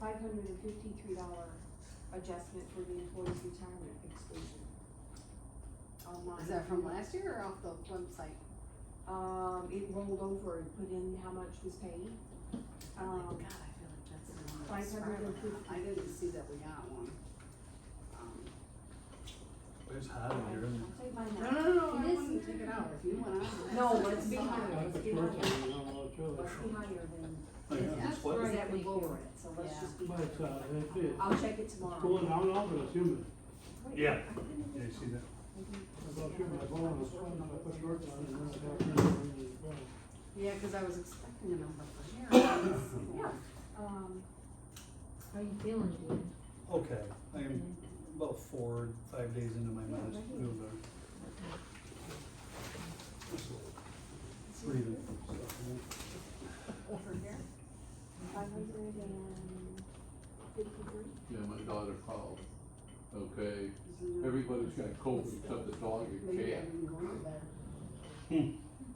$553 adjustment for the employee's retirement exclusion. Is that from last year or off the website? It rolled over and put in how much was paid. God, I feel like that's the one that's 550. I didn't see that we got one. It's hot in here, isn't it? I'll take mine No, out. no, no, I It is- wouldn't take it out if you went on. and No, that's- let's be that's higher. fine. Let's be higher. Let's be higher than, Like, Yeah. it's what? because Right. that would lower it, so let's Yeah. just be But it's, higher. it's I'll check it tomorrow. cooling down now, but it's humid. Yeah, yeah, you see that? I thought humid, I bought it, I put shorts on and then I got it as well. Yeah, cause I was expecting a number for here. Yeah, How you feeling, dude? Okay, I am about 4-5 days into my medicine. Feel better. Just breathing stuff, you know? over here, 553. Yeah, my daughter called, okay, everybody's got COVID except the dog and Maybe I cat. didn't go into there. Hmm.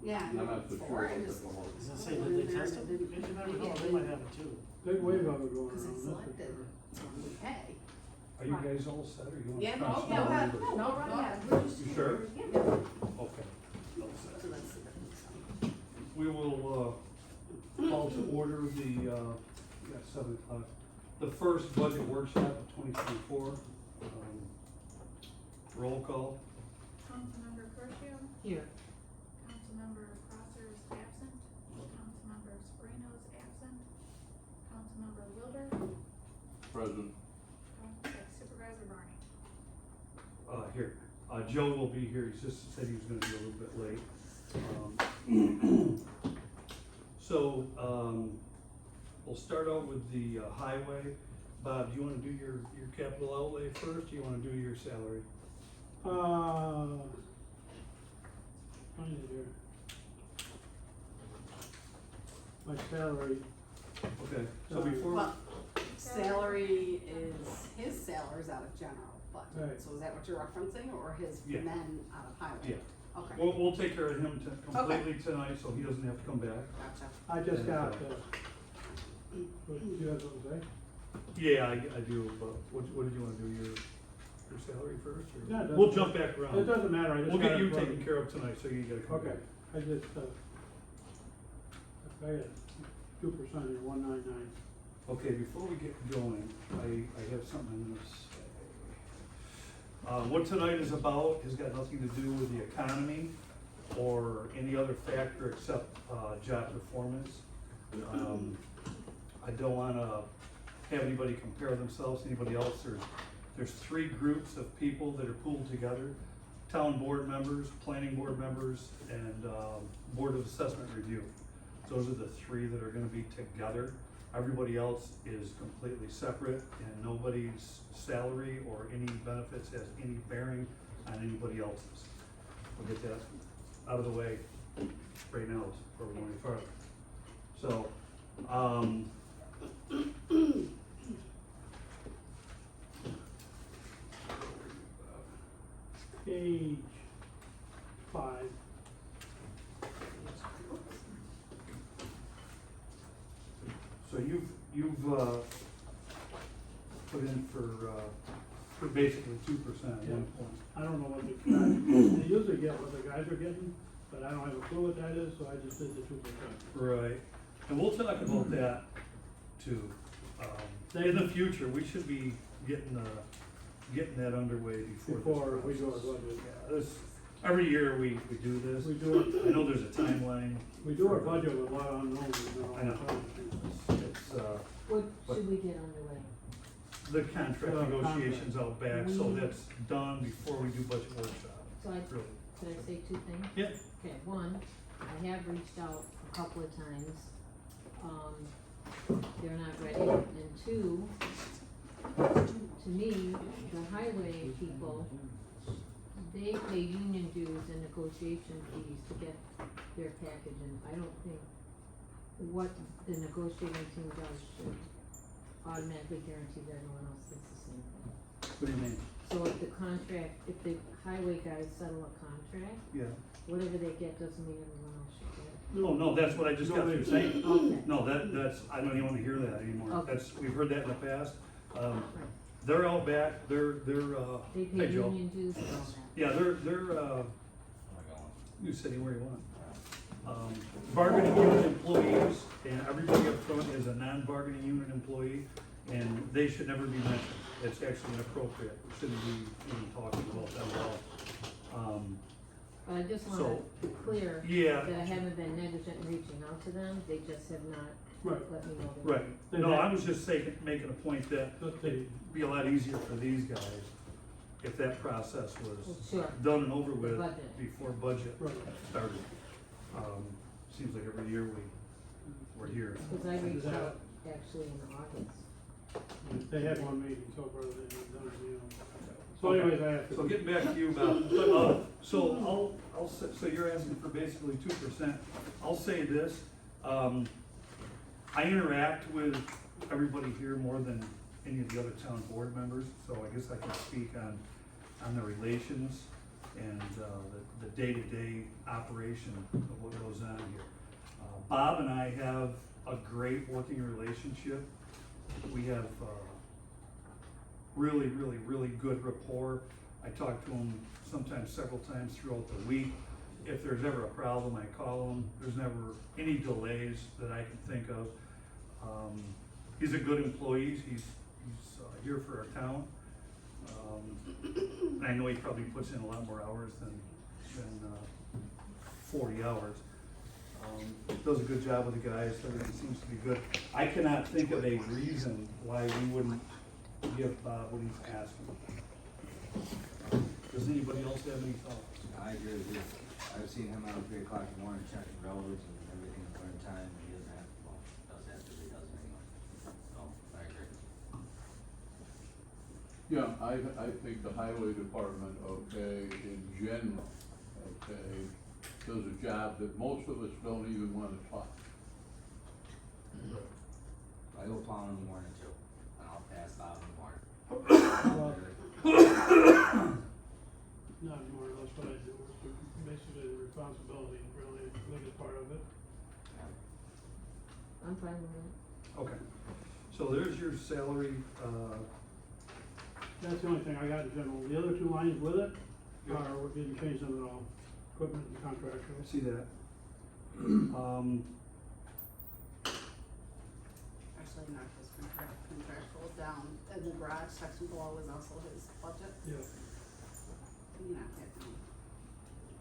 Yeah. And I'm not so before sure I what just- the dog. Does it say that they tested? Because you never know, they might have it too. Big wave of it going Cause I around, that's for selected, sure. okay. Are you guys all set, or you want? Yeah, to no, cross no, some no, numbers? no, Right, no. yeah, we're just. You sure? Yeah. Okay. All set. So that's the difference. We will, call to order the, yeah, 7 o'clock, the first budget workshop of 2024. Roll call. Councilmember Curcio, Here. Councilmember Crosser is absent, Councilmember Sbrino is absent, Councilmember Wilbur, President, Supervisor Barney. Here, Joe will be here, he's just said he was gonna be a little bit late. So, we'll start out with the highway. Bob, do you wanna do your capital outlay first, or you wanna do your salary? Find it here. My salary, Okay, so before, Well, salary is, his salary's out of general budget, Right. so is that what you're referencing, or his Yeah. men out of highway? yeah, Okay, we'll take care of him completely tonight, so he doesn't have to come back. gotcha. I just And, got, what, you have something to say? Yeah, I do, but what did you wanna do, your salary first, or? Yeah, it doesn't- We'll jump back around. It doesn't matter, I just. We'll got get it you from- taken care of tonight, so you gotta come Okay, back. I just, I got 2% here, 199. Okay, before we get going, I have something I'm gonna say. What tonight is about has got nothing to do with the economy or any other factor except, job performance. I don't wanna have anybody compare themselves to anybody else. There's 3 groups of people that are pooled together: town board members, planning board members, and, board of assessment review. Those are the 3 that are gonna be together. Everybody else is completely separate, and nobody's salary or any benefits has any bearing on anybody else's. We'll get that out of the way right now before we go any further. So, Page 5. so you've put in for basically 2% at one point. I don't know what the guys, they usually get what the guys are getting, but I don't have a clue what that is, so I just did the 2%. Right, and we'll talk about that too. In the future, we should be getting that underway before Before we this go to process. budget. Yeah, every year we do this. We do it, I know there's a timeline. we do our budget with a lot of unknowns, you know. I know. It's, What But- should we get underway? the contract Contract. negotiations out back, so We- that's done before we do budget workshop, So I, really. could I say 2 things? Yeah. Okay, one, I have reached out a couple of times, they're not ready, and 2, to me, the highway people, they pay union dues and negotiation fees to get their package, and I don't think what the negotiating team does should automatically guarantee that everyone else gets the same thing. What do you mean? So if the contract, if the highway guys settle a contract, Yeah, whatever they get doesn't mean everyone else should get it. No, that's what I just got through saying. Okay. No, that's, I don't even wanna hear that anymore. Okay. We've heard that in the past. They're out back, They hey, pay Joe. union dues and all that. Yeah, you sit anywhere you want. Bargaining unit employees, and everybody up front is a non-bargaining unit employee, and they should never be mentioned. It's actually inappropriate, we shouldn't be even talking about them at all. But I just wanna So, be clear yeah. that I haven't been negligent in reaching out to them, they just have not Right. let me know. they- Right, no, I was just making a point that Let's see, it'd be a lot easier for these guys if that process was Sure. done and over with Budget. before budget Right. started. Seems like every year we're here. Cause I reached out actually in August. they had one meeting so far, they haven't done it, you know. So anyways, I have to. So getting back to you about, so so you're asking for basically 2%. I'll say this, I interact with everybody here more than any of the other town board members, so I guess I can speak on the relations and, the day-to-day operation of what goes on here. Bob and I have a great working relationship. We have, really, really, really good rapport. I talk to him sometimes several times throughout the week. If there's ever a problem, I call him. There's never any delays that I can think of. He's a good employee. He's here for our town. And I know he probably puts in a lot more hours than 40 hours. Does a good job with the guys. Everything seems to be good. I cannot think of a reason why we wouldn't give Bob what he's asking. Does anybody else have any thoughts? I agree with you. I've seen him out at 3 o'clock in the morning checking roads and everything at one time, and he doesn't have, well, does have to, he doesn't anyway. So, I agree. Yeah, I think the highway department, okay, in general, okay, does a job that most of us don't even wanna touch. I go plowing in the morning too, and I'll pass Bob in the morning. Not more or less what I do, it's basically the responsibility, really, the biggest part of it. I'm fine with it. Okay. So there's your salary, That's the only thing I got in general, the other 2 lines with it Yeah. are, we didn't change them at all, equipment and contractual. see that. Actually, not his contractual down, and the garage section below is also his budget, Yeah, you know, at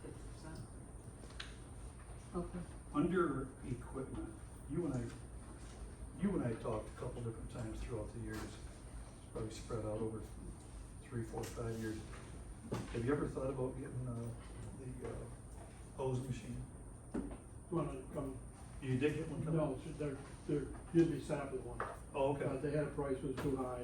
50%. Okay. Under equipment, you and I talked a couple different times throughout the years. It's probably spread out over 3, 4, 5 years. Have you ever thought about getting, the hose machine? one come, You did get one coming? no, it's- they're usually sample one. Oh, okay. But they had a price was too high.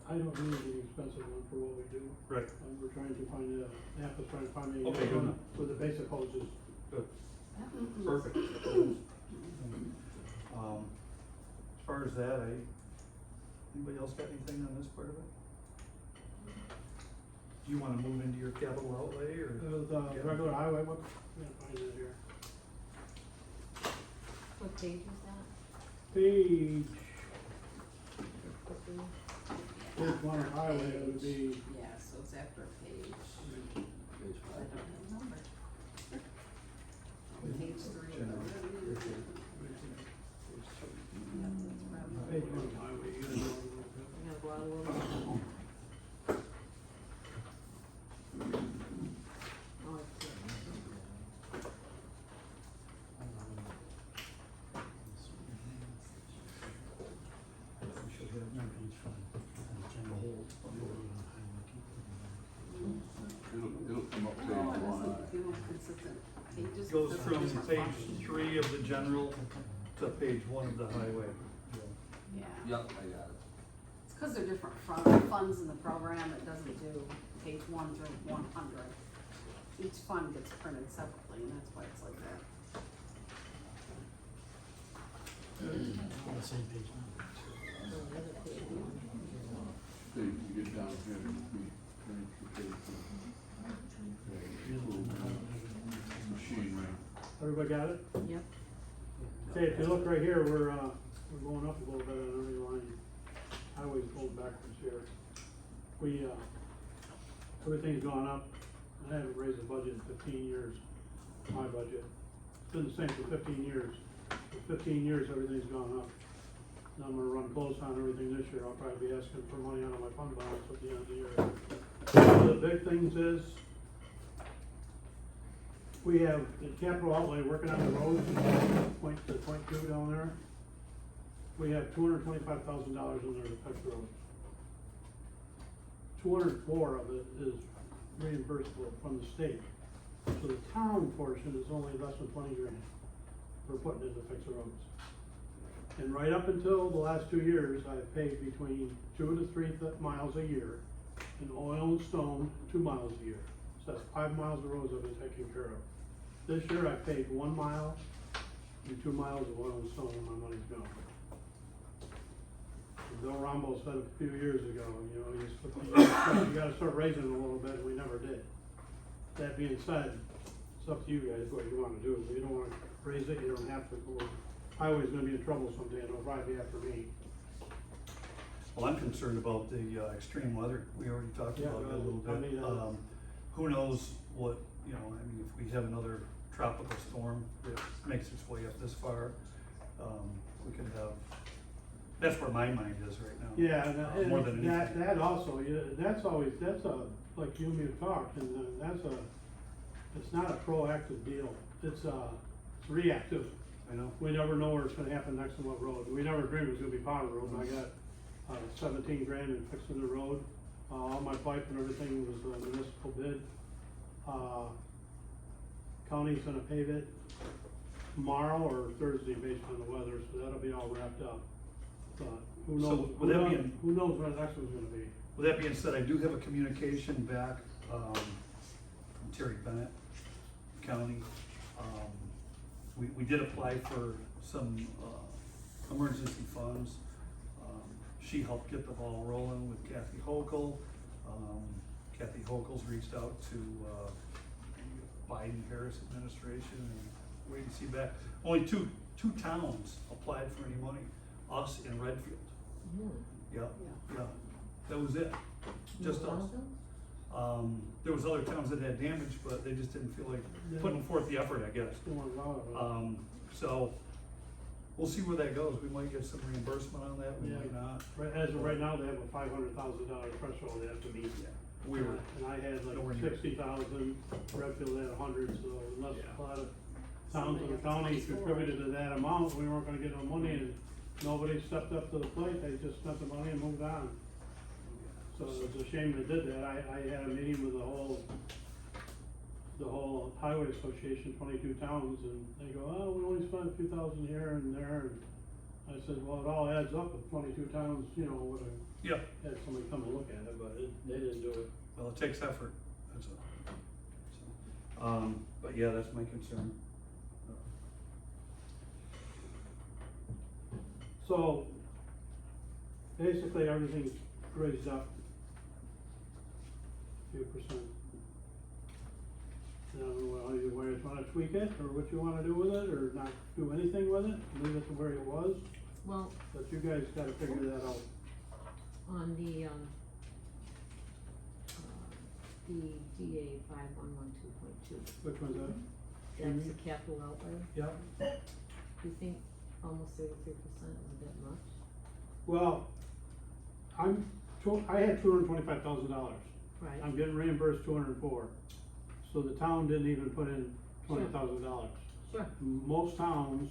I don't need the expensive one for what we do. Right, We're trying to find, Napa's trying to find me. Okay, good. With the basic hoses. good, perfect. As far as that, anybody else got anything on this part of it? Do you wanna move into your capital outlay, or? The regular highway, what, yeah, find it here. What page is that? Page, Quickly. page 1 of highway, it would be, Yeah, so it's after page, I don't have the number. Page 3. page 1 of highway, you gotta go a little bit. I'm gonna go out a little bit. Oh, I see. We should have numbers from the whole. It'll come up page No, it 1. doesn't do consistent pages. Goes because from there's page function. 3 of the general to page 1 of the highway. Yeah. Yep, I got it. It's cause they're different funds in the program, it doesn't do page 1 through 100. Each fund gets printed separately, and that's why it's like that. On the same page now. Oh, the other page. So you get down here, we turn to page 1. Okay, machinery. Everybody got it? Yep. Okay, if you look right here, we're going up a little bit on every line. Highway's going backwards here. We, everything's gone up. I haven't raised the budget in 15 years, my budget. It's been the same for 15 years. For 15 years, everything's gone up. Now I'm gonna run close on everything this year. I'll probably be asking for money out of my fund balance at the end of the year. One of the big things is, we have the capital outlay working on the roads, point 2 down there. We have $225,000 in there to fix roads. 204 of it is reimbursable from the state. So the town portion is only less than 20 grand we're putting in to fix the roads. And right up until the last 2 years, I've paid between 2 to 3 miles a year, and oil and stone, 2 miles a year. So that's 5 miles of roads I've been taking care of. This year I paid 1 mile and 2 miles of oil and stone when my money's gone. And Bill Rombo said a few years ago, you know, you gotta start raising it a little bit, and we never did. That being said, it's up to you guys what you wanna do. If you don't wanna raise it, you don't have to. Highway's gonna be in trouble someday, and it'll probably be after me. Well, I'm concerned about the extreme weather. We already talked Yeah, about it a little I bit. mean, Who knows what, you know, I mean, if we have another tropical storm that makes its way up this far, we could have, that's where my mind is right now. Yeah, More than and anything. that also, yeah, that's always, that's a, like you and me have talked, and it's not a proactive deal, it's reactive. I know. We never know where it's gonna happen next on what road. We never dreamed it was gonna be Powder Road. I got 17 grand in fixing the road. All my pipe and everything was a municipal bid. County's gonna pave it tomorrow or Thursday based on the weather, so that'll be all wrapped up. But who So, knows, with that being- who knows where the next one's gonna be. With that being said, I do have a communication back, from Terry Bennett County. We did apply for some, emergency funds. She helped get the ball rolling with Kathy Hochul. Kathy Hochul's reached out to, Biden-Harris administration and wait and see back. Only two towns applied for any money, us and Redfield. Really? Yeah, that was it, just You us. want them? There was other towns that had damage, but they just didn't feel like putting forth the effort, I guess. Still want a lot of it. So, we'll see where that goes, we might get some reimbursement on that, we Yeah. might not. As of right now, they have a $500,000 threshold they have to meet. We were, And I had nowhere like near. 60,000, Redfield had 100, so unless Yeah. a lot of towns in the county contributed to that amount, we weren't gonna get no money, and nobody stepped up to the plate, they just spent the money and moved on. So it's a shame they did that. I had a meeting with the whole highway association, 22 towns, and they go, oh, we only spent a few thousand here and there, and I said, well, it all adds up if 22 towns, you know, would've yeah, had somebody come and look at it, but they didn't do it. well, it takes effort, that's all. So, but yeah, that's my concern. So, basically, everything's raised up a few percent. I don't know how you wanna tweak it, or what you wanna do with it, or not do anything with it, leave it to where it was, Well, but you guys gotta figure that out. on the DA 5112.2, Which one's that? that's the capital outlay. Yep. Do you think almost 33% is a bit much? Well, I had $225,000. Right. I'm getting reimbursed 204. So the town didn't even put in $20,000. Sure. Most towns,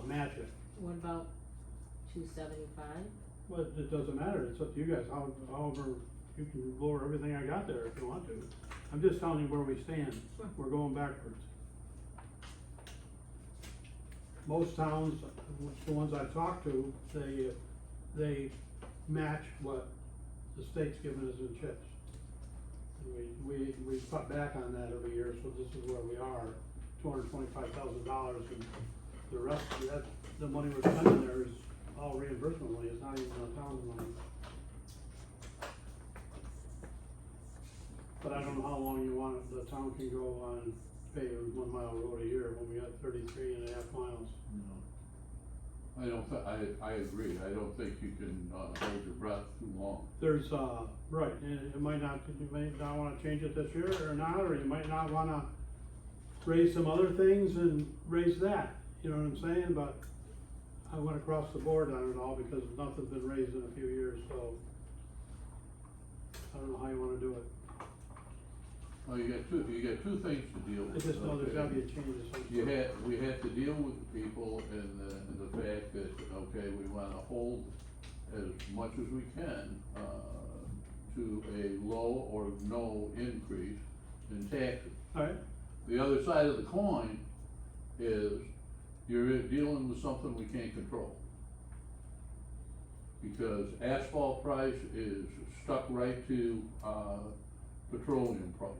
match it. What about 275? But it doesn't matter, it's up to you guys, however, you can lower everything I got there if you want to. I'm just telling you where we stand, Sure. we're going backwards. Most towns, the ones I've talked to, they match what the state's giving us in chips. We cut back on that every year, so this is where we are, $225,000, and the rest of that, the money we're spending there is all reimbursement money, it's not even the town's money. But I don't know how long you want, the town can go on paving 1 mile road a year when we got 33.5 miles. I don't I agree, I don't think you can, hold your breath too long. There's, right, and you might not wanna change it this year or not, or you might not wanna raise some other things and raise that, you know what I'm saying, but I went across the board on it all because nothing's been raised in a few years, so I don't know how you wanna do it. Well, you got two things to deal I with. just know there's okay? gotta be a change of some sort. We had to deal with the people and the fact that, okay, we wanna hold as much as we can, to a low or no increase in taxes. Alright, The other side of the coin is you're dealing with something we can't control. Because asphalt price is stuck right to, petroleum price.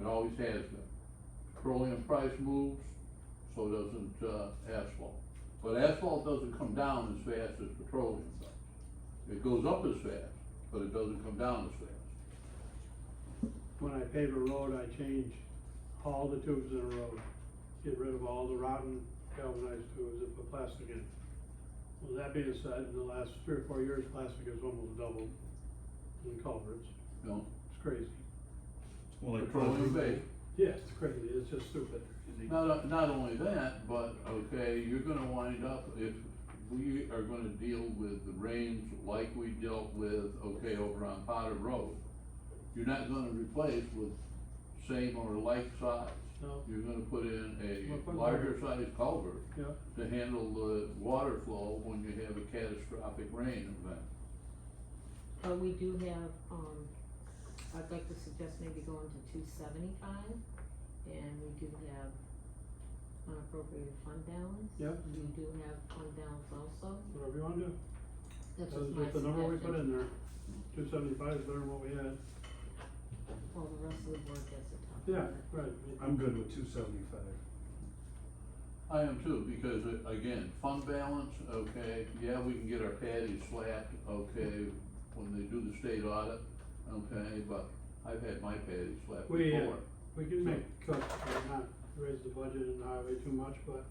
It always has been. Petroleum price moves, so doesn't, asphalt. But asphalt doesn't come down as fast as petroleum does. It goes up as fast, but it doesn't come down as fast. when I pave a road, I change all the tubes in a road. Get rid of all the rotten galvanized tubes and put plastic in. Well, that being said, in the last 3 or 4 years, plastic has almost doubled in culverts. You know, It's crazy. Well, like petroleum based. Yeah, it's crazy, it's just stupid. Not only that, but, okay, you're gonna wind up, if we are gonna deal with the rains like we dealt with, okay, over on Potter Road, you're not gonna replace with same or like size. No, You're gonna put in We'll a put larger size culvert yeah, to handle the water flow when you have a catastrophic rain event. But we do have, I'd like to suggest maybe going to 275, and we do have unappropriated fund balance. Yep. We do have fund balance also, whatever you wanna do. that's That was just my just the number we put suggestion. in there. 275 is better than what we had. Well, the rest of the board gets a top. Yeah, right. I'm good with 275. I am too, because again, fund balance, okay, yeah, we can get our patties slapped, okay, when they do the state audit, okay, but I've had my patties slapped before. We can make cuts, but not raise the budget in the highway too much, but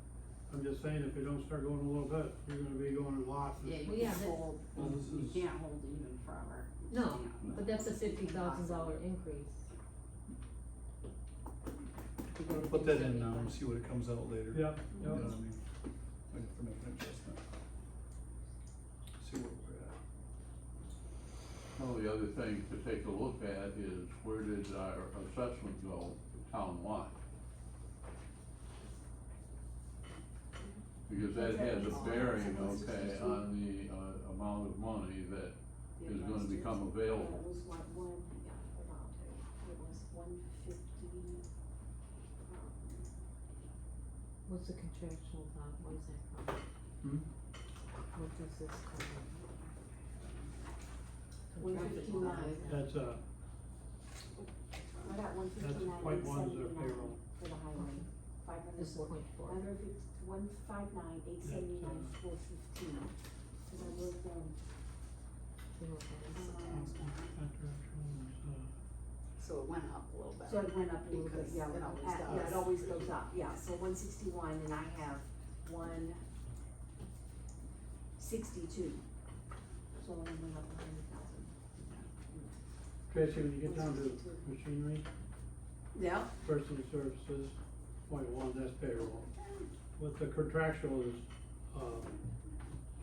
I'm just saying, if we don't start going a little bit, you're gonna be going a lot. Yeah, you Well, yeah, can't that- hold, Well, this you is- can't hold even forever. You No, can't. but that's a $50,000 increase. To go to Put that in now 275. and see what it comes out later. Yeah, You know yeah. what I mean? We have to make an adjustment. See where we're at. Well, the other thing to take a look at is where did our assessment go townwide? Because that has a bearing, okay, on the, amount of money that is gonna become available. It was what, yeah, hold on, I'll tell you, it was 150, What's the contractual about, what is that called? What does this called? 159. That's, I got 159, point one's their 879 payroll. for the highway, This is 504. 0.4. 159, 879, 415, cause I wrote down, You know what that is? So it went up a little bit. so it went up a little bit, Because yeah, it always yeah, does. it always goes up, yeah, so 161, and I have 162. So it went up 100,000. Tracy, when you get down to machinery, Yeah, personal services, .1, that's payroll. What the contractual is,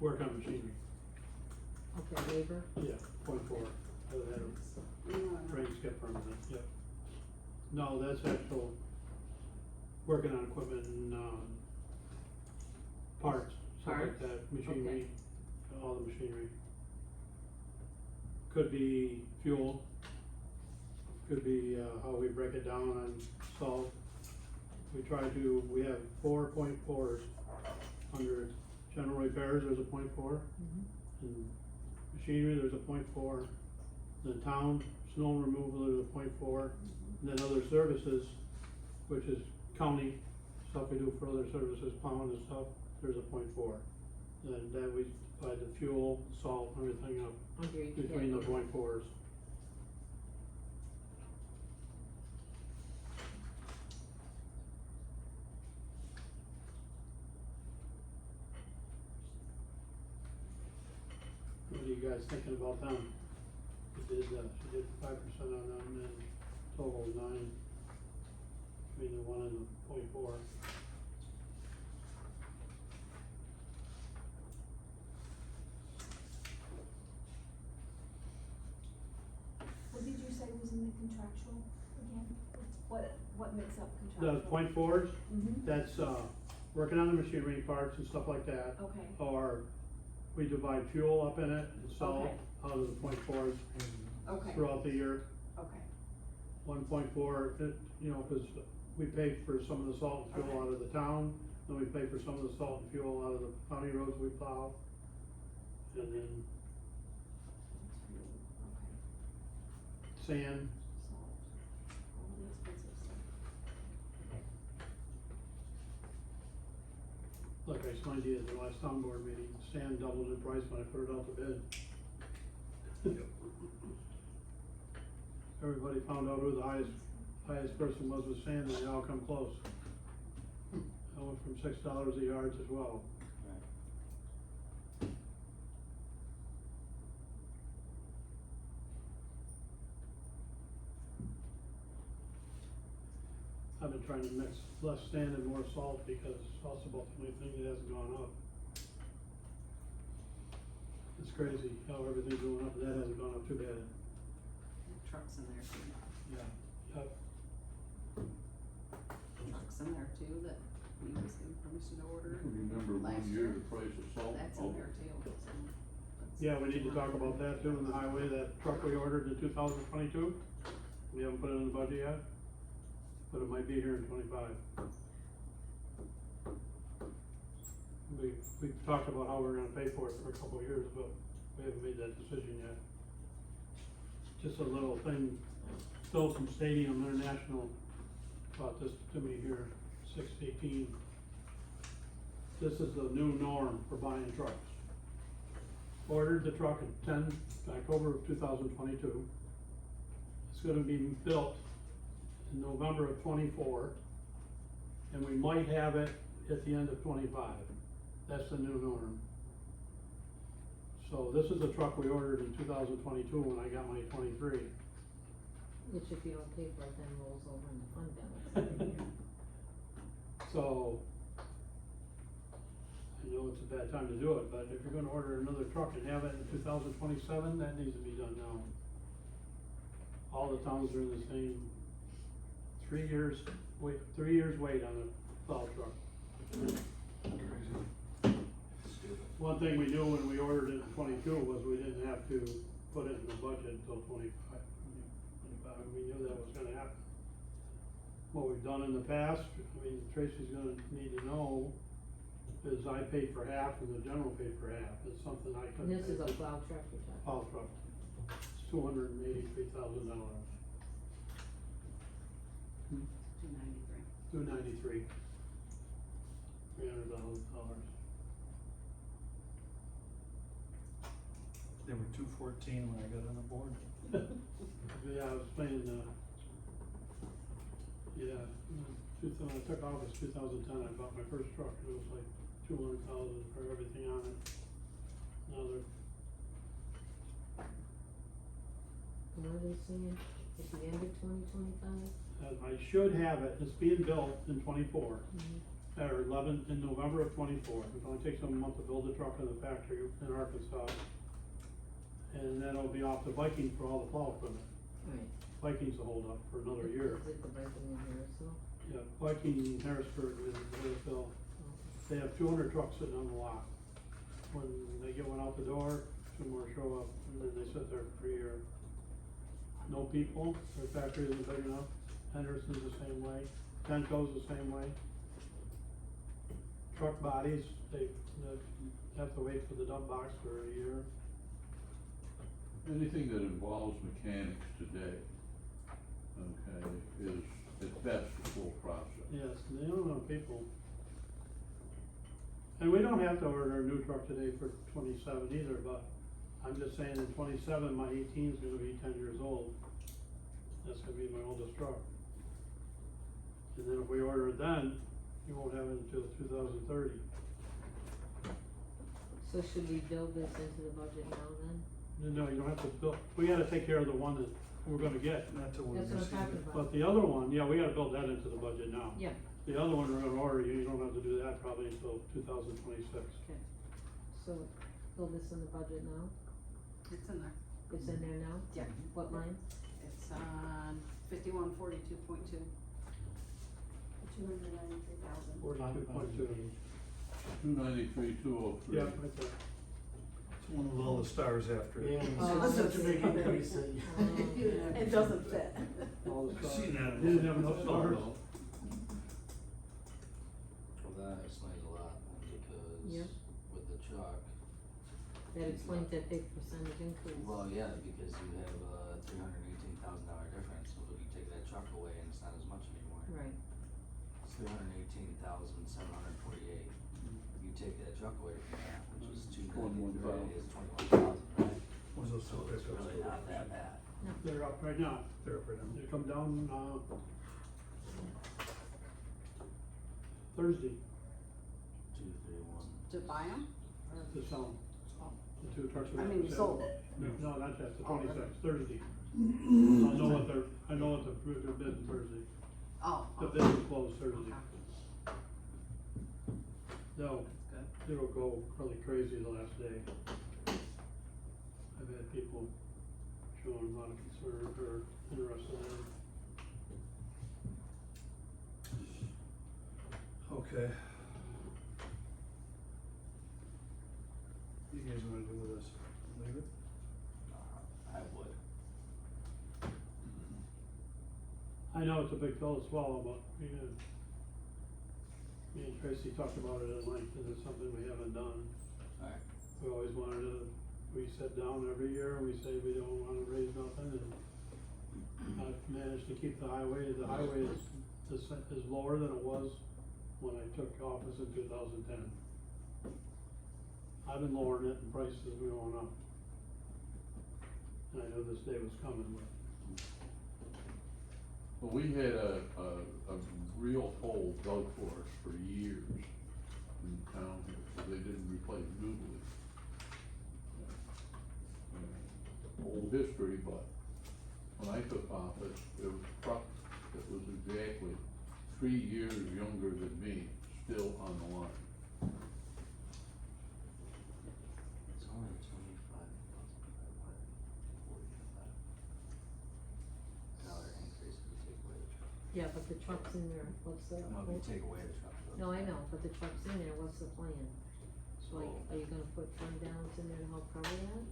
work on machinery, Okay, labor, yeah, .4, other than brain skip permanent, yep. No, that's actual, working on equipment and, parts, stuff like Parts? that, machinery, all the machinery. Could be fuel, could be, how we break it down on salt. We we have 4.4s under general repairs, there's a .4. In machinery, there's a .4. The town, snow removal, there's a .4. And then other services, which is county, stuff we do for other services, plowing and stuff, there's a .4. And then we divide the fuel, salt, everything up under each between the category. .4s. are you guys thinking about them? She did 5% on them and total 9, between the 1 and the 0.4. What did you say was in the contractual again? What makes up The contractual? 0.4s, Mm-hmm, that's, working on the machinery parts and stuff like that. okay, Or we divide fuel up in it and sell Okay. out of the 0.4s okay, throughout the year. okay, 1.4, you know, cause we pay for some of the salt and fuel Okay. out of the town, then we pay for some of the salt and fuel out of the county roads we plow. And then okay. sand, Salt, all the expensive stuff. like I explained to you at the last town board meeting, sand doubled in price when I put it out to bid. Everybody found out who the highest person was with sand, and they all come close. I went from $6 a yard to 12. I've been trying to mix less sand and more salt because salt's about the only thing that hasn't gone up. It's crazy how everything's going up, and that hasn't gone up too bad. Trucks in there too, Yeah. Yep. trucks in there too that we was given permission to order. I can remember last one year the price of salt. That's in there too, so. that's- Yeah, we need to talk about that too, in the highway, that truck we ordered in 2022. We haven't put it in the budget yet, but it might be here in 25. We talked about how we're gonna pay for it for a couple of years, but we haven't made that decision yet. Just a little thing, Phil from Stadium International brought this to me here, 6/18. This is the new norm for buying trucks. Ordered the truck in October of 2022. It's gonna be built in November of 24, and we might have it at the end of 25. That's the new norm. So this is a truck we ordered in 2022 when I got my 23. Which if you don't pay for it, then rolls over in the fund balance. So, I know it's a bad time to do it, but if you're gonna order another truck and have it in 2027, that needs to be done now. All the towns are in the same, 3 years wait on a plow truck. One thing we knew when we ordered it in 22 was we didn't have to put it in the budget until 25. We knew that was gonna happen. What we've done in the past, I mean, Tracy's gonna need to know, is I paid for half and the general paid for half. It's something I And couldn't. this is a pay. plow truck you're talking. Plow truck. It's $283,000. 293. $293. $300,000. They were 214 when I got on the board. Yeah, I was paying, when I took office 2010, I bought my first truck, and it was like 200,000 for everything on it. Now they're, And what are they saying, at the end of 2025? I should have it, it's being built in 24, or in November of 24. It only takes them a month to build the truck in the factory in Arkansas. And then it'll be off to Viking for all the plow equipment. Right. Viking's will hold up for another year. Is it the Viking in Harrisville? Yeah, Viking, Harrisburg, and Louisville. They have 200 trucks sitting on the lot. When they get one out the door, 2 more show up, and then they sit there for a year. No people, their factory isn't big enough. Henderson's the same way, Tenco's the same way. Truck bodies, they have to wait for the dump box for a year. Anything that involves mechanics today, okay, is at best a full process. Yes, they don't have people. And we don't have to order a new truck today for 27 either, but I'm just saying in 27, my 18 is gonna be 10 years old. That's gonna be my oldest truck. And then if we order it then, you won't have it until 2030. So should we build this into the budget now then? No, you don't have to build, we gotta take care of the one that we're gonna get. Not till we That's what I'm receive talking it. about. But the other one, yeah, we gotta build that into the budget now. Yeah, The other one we're gonna order, you don't have to do that probably until 2026. okay. So build this in the budget now? It's in there. It's in there now? Yeah. What line? It's on 5142.2. 293,000. 42.2. 293,203. Yeah, right there. It's one with all the stars after it. Yeah, Oh, it's such a big increase that you. It doesn't fit. All the I've stars. seen that. Didn't have enough stars. Well, that explains a lot, because Yeah. with the truck, That explains that big percentage increase. well, yeah, because you have a $318,000 difference, so if you take that truck away and it's not as much anymore. Right, It's 318,748. You take that truck away from that, which is 291, is 21,000, right? What's those So two it's pickups? really not that bad. They're up right now. They're up right now. They come down, Thursday 231. To buy them? to sell 'em. The two trucks. we I have mean, to you sell. sold it. No, not yet, the Oh, really? 26th, Thursday. I know what they're bidding Thursday. Oh, The okay. bid will close Thursday. No, Good. it'll go really crazy the last day. I've had people showing a lot of concern or interest in it. Okay. What do you guys wanna do with this? Leave it? I would. I know it's a big pill to swallow, but me and Tracy talked about it at length, and it's something we haven't done. Alright. We always wanted to, we sit down every year, and we say we don't wanna raise nothing, and I've managed to keep the highway is lower than it was when I took office in 2010. I've been lowering it, and prices have been going up. And I knew this day was coming, but Well, we had a real hole dug for us for years in town here, so they didn't replace Goodley. Old history, but when I took office, there was a truck that was exactly 3 years younger than me, still on the line. It's only 25,545 dollar increase if you take away the truck. yeah, but the truck's in there, what's the? No, if you take away the truck. though. No, I know, but the truck's in there, what's the plan? So, Like, are you gonna put fund balance in there to help cover that?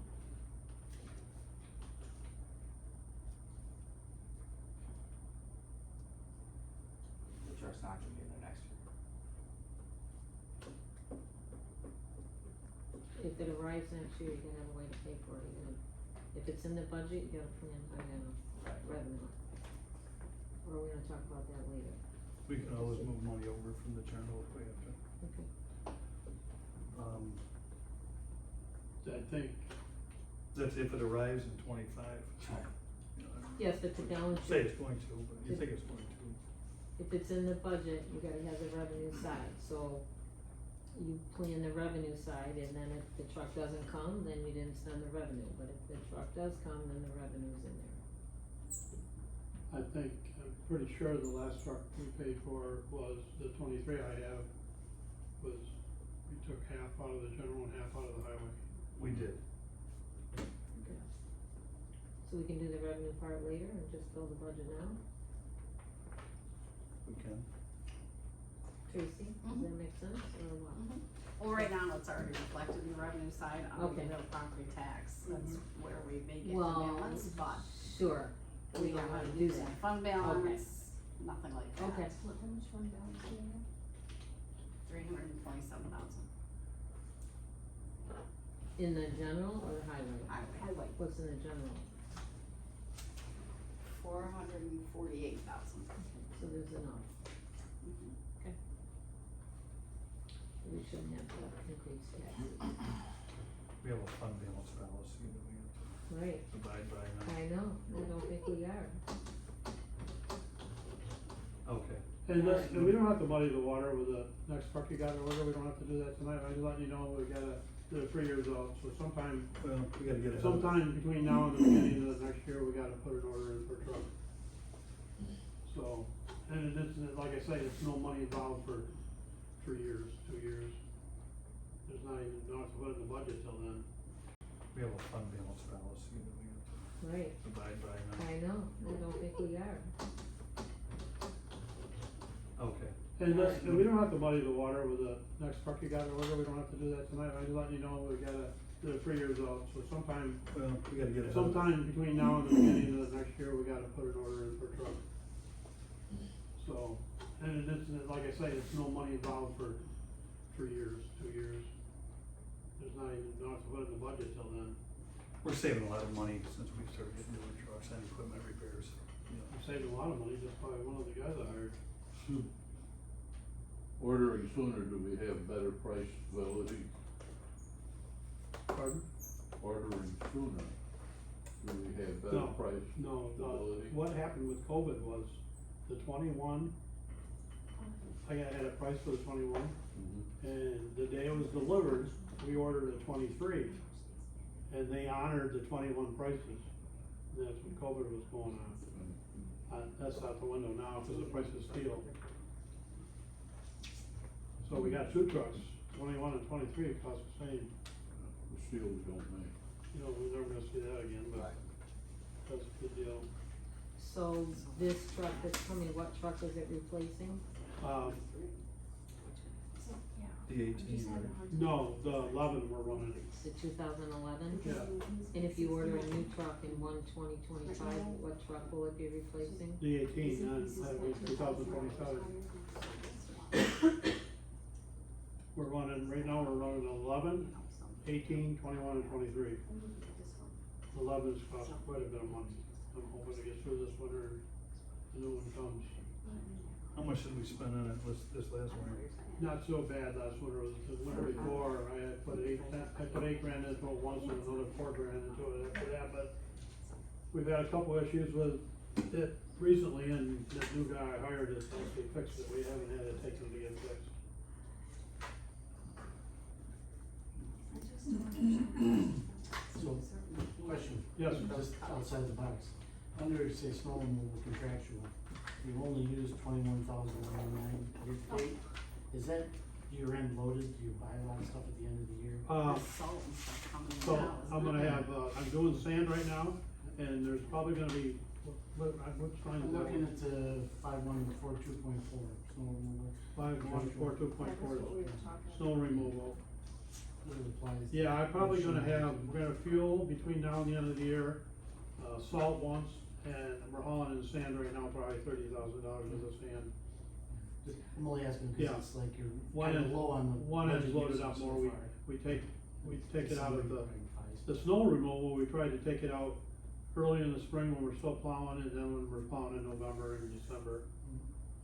the truck's not gonna be in there next year. If it arrives next year, you're gonna have a way to pay for it, you're gonna, if it's in the budget, you gotta plan by revenue. Or are we gonna talk about that later? We can always move money over from the general if we have to. Okay. I think, That's if it arrives in 25. Yes, but the balance Say sheet, it's going to, but you think it's going to. if it's in the budget, you gotta have the revenue side, so you plan the revenue side, and then if the truck doesn't come, then you didn't spend the revenue, but if the truck does come, then the revenue's in there. I'm pretty sure the last truck we paid for was the 23 I have, we took half out of the general and half out of the highway. We did. Okay. So we can do the revenue part later and just build the budget now? We can. Tracy, does that make sense, or what? Well, right now, it's already reflected in the revenue side on the Okay. real property tax, that's where we may get the Well, balance, but sure, we don't wanna do that. Fund balance, nothing like that. Okay. How much fund balance do you have? 327,000. in the general or highway? Highway. What's in the general? 448,000. So there's enough, Mhm. we shouldn't have to increase taxes, We have a fund balance policy that we have right, to abide by now. I know, I don't think we are. Okay. And we don't have to muddy the water with the next truck you got to order, we don't have to do that tonight, I just let you know, we gotta they're 3 years out, so sometime, Well, we gotta get it. sometime between now and the beginning of the next year, we gotta put an order in for a truck. So, and it's, like I say, it's no money involved for 3 years, 2 years. There's not even, don't have to put it in the budget till then. We have a fund balance policy that we have Right, to abide by now. I know, I don't think we are. Okay. And this, and we don't have to muddy the water with the next truck you got in order, we don't have to do that tonight, I just let you know, we gotta, they're 3 years out, so sometime, Well, we gotta get it. sometime between now and the beginning of the next year, we gotta put an order in for a truck. So, and it's, like I say, it's no money involved for 3 years, 2 years. There's not even, don't have to put it in the budget till then. We're saving a lot of money since we started getting newer trucks and equipment repairs, you know. We saved a lot of money just by one of the guys I hired. Ordering sooner, do we have better price stability? Pardon? Ordering sooner, do we have better No, price No, stability? what happened with COVID was the 21, I had a price for the 21, Mhm. and the day it was delivered, we ordered a 23. And they honored the 21 prices, and that's when COVID was going on. That's out the window now because the price of steel. So we got 2 trucks, 21 and 23, it cost the same. The steel we don't make. You know, we're never gonna see that again, but Right. that's a good deal. So this truck that's coming, what truck is it replacing? So, yeah. The I'm 18, just having a right? hard time. No, the 11 we're running. The 2011? Yeah. And if you order a new truck in 2025, what truck will it be replacing? The 18, and that'll be 2027. We're running, right now, we're running 11, 18, 21, and 23. 11's cost quite a bit of money. I'm hoping to get through this winter and the new one comes. How much did we spend on it this last winter? Not so bad last winter, it was the winter before, I had put $8 grand into it once and another $4 grand into it after that, but we've had a couple issues with it recently, and that new guy I hired has actually fixed it, we haven't had it taken to get fixed. I just don't understand. So, question. Yes. Just outside the box. Under, say, snow removal contractual, we've only used 21,109 year to date. Is that year-end loaded? Do you buy a lot of stuff at the end of the year? The salt and stuff coming So now, I'm isn't gonna it? have, I'm doing sand right now, and there's probably gonna be, which line I'm is that looking one? at 5142.4, snow removal. 5142.4, That's what we were talking about. snow removal. What it applies. Yeah, I'm probably gonna have, we're gonna fuel between now and the end of the year, salt once, and we're hauling in sand right now, probably $30,000 worth of sand. Just, I'm only asking Yeah. because it's like you're One kind of is, low on the. one is budget loaded usage up so more, far. we take it out of the Somebody snow removal, we tried to take it out early in the spring when we're still plowing, and then when we're plowing in November and December.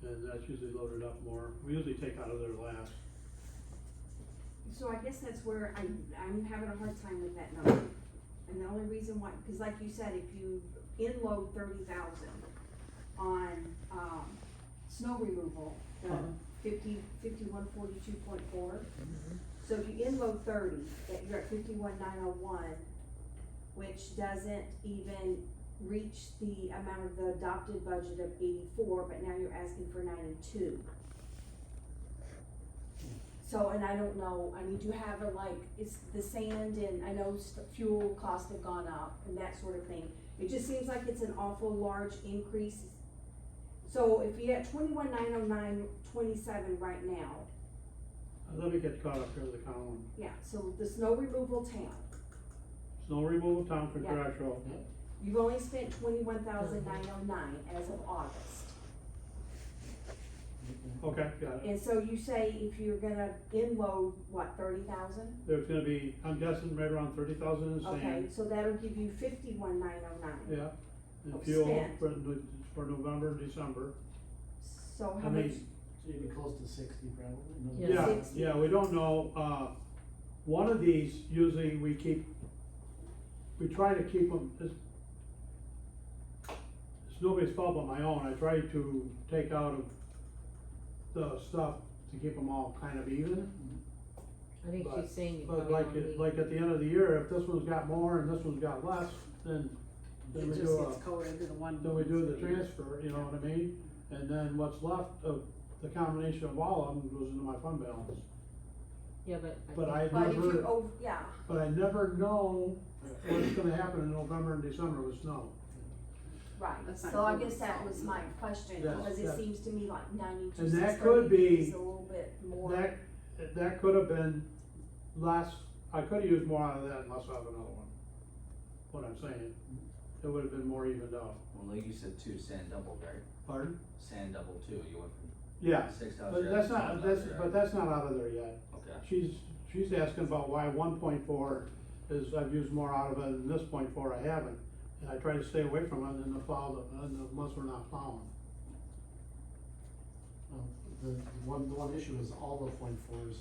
And that's usually loaded up more, we usually take out of there last. So I guess that's where I'm having a hard time with that number. And the only reason why, cause like you said, if you inload 30,000 on, snow removal, the 5142.4. So if you inload 30, that you're at 51,901, which doesn't even reach the amount of the adopted budget of 84, but now you're asking for 92. So, and I don't know, I mean, do you have a, like, it's the sand, and I know fuel costs have gone up and that sort of thing. It just seems like it's an awful large increase. So if you're at 21,909.27 right now, Let me get caught up here with the column. yeah, so the snow removal town, Snow removal town contractual, you've only spent 21,909 as of August. okay, got it. And so you say if you're gonna inload, what, 30,000? There's gonna be, I'm guessing right around 30,000 in Okay, sand, so that'll give you 51,909. yeah. And Of fuel spend. for November and December. So how I much? mean, So you'd be close to 60 probably. No? Yeah. Yeah, 60. yeah, we don't know, one of these, usually we try to keep them, it's nobody's fault but my own, I try to take out of the stuff to keep them all kind of even. I think But- she's saying you But probably like, don't need. like at the end of the year, if this one's got more and this one's got less, then we It just do gets a, coded to the one. then we do the transfer, you know what I mean? And then what's left of the combination of all of them goes into my fund balance. Yeah, But I I think, But if never, you, oh, yeah, but I never know what's gonna happen in November and December with snow. right, That's not so I good. guess that was my question, Yes, because it that- seems to me like 92, And that 630 could be- is a little bit more. That could have been less, I could have used more out of that and less out of another one. What I'm saying, it would have been more evened out. Well, like you said too, sand doubled, right? Pardon? Sand doubled too, you went from Yeah, 6,000. but that's not, but that's not out of there yet. Okay. She's asking about why 1.4 is, I've used more out of it, and this 0.4 I haven't. And I try to stay away from it in the fall, in the months we're not plowing. Well, the one issue is all the .4s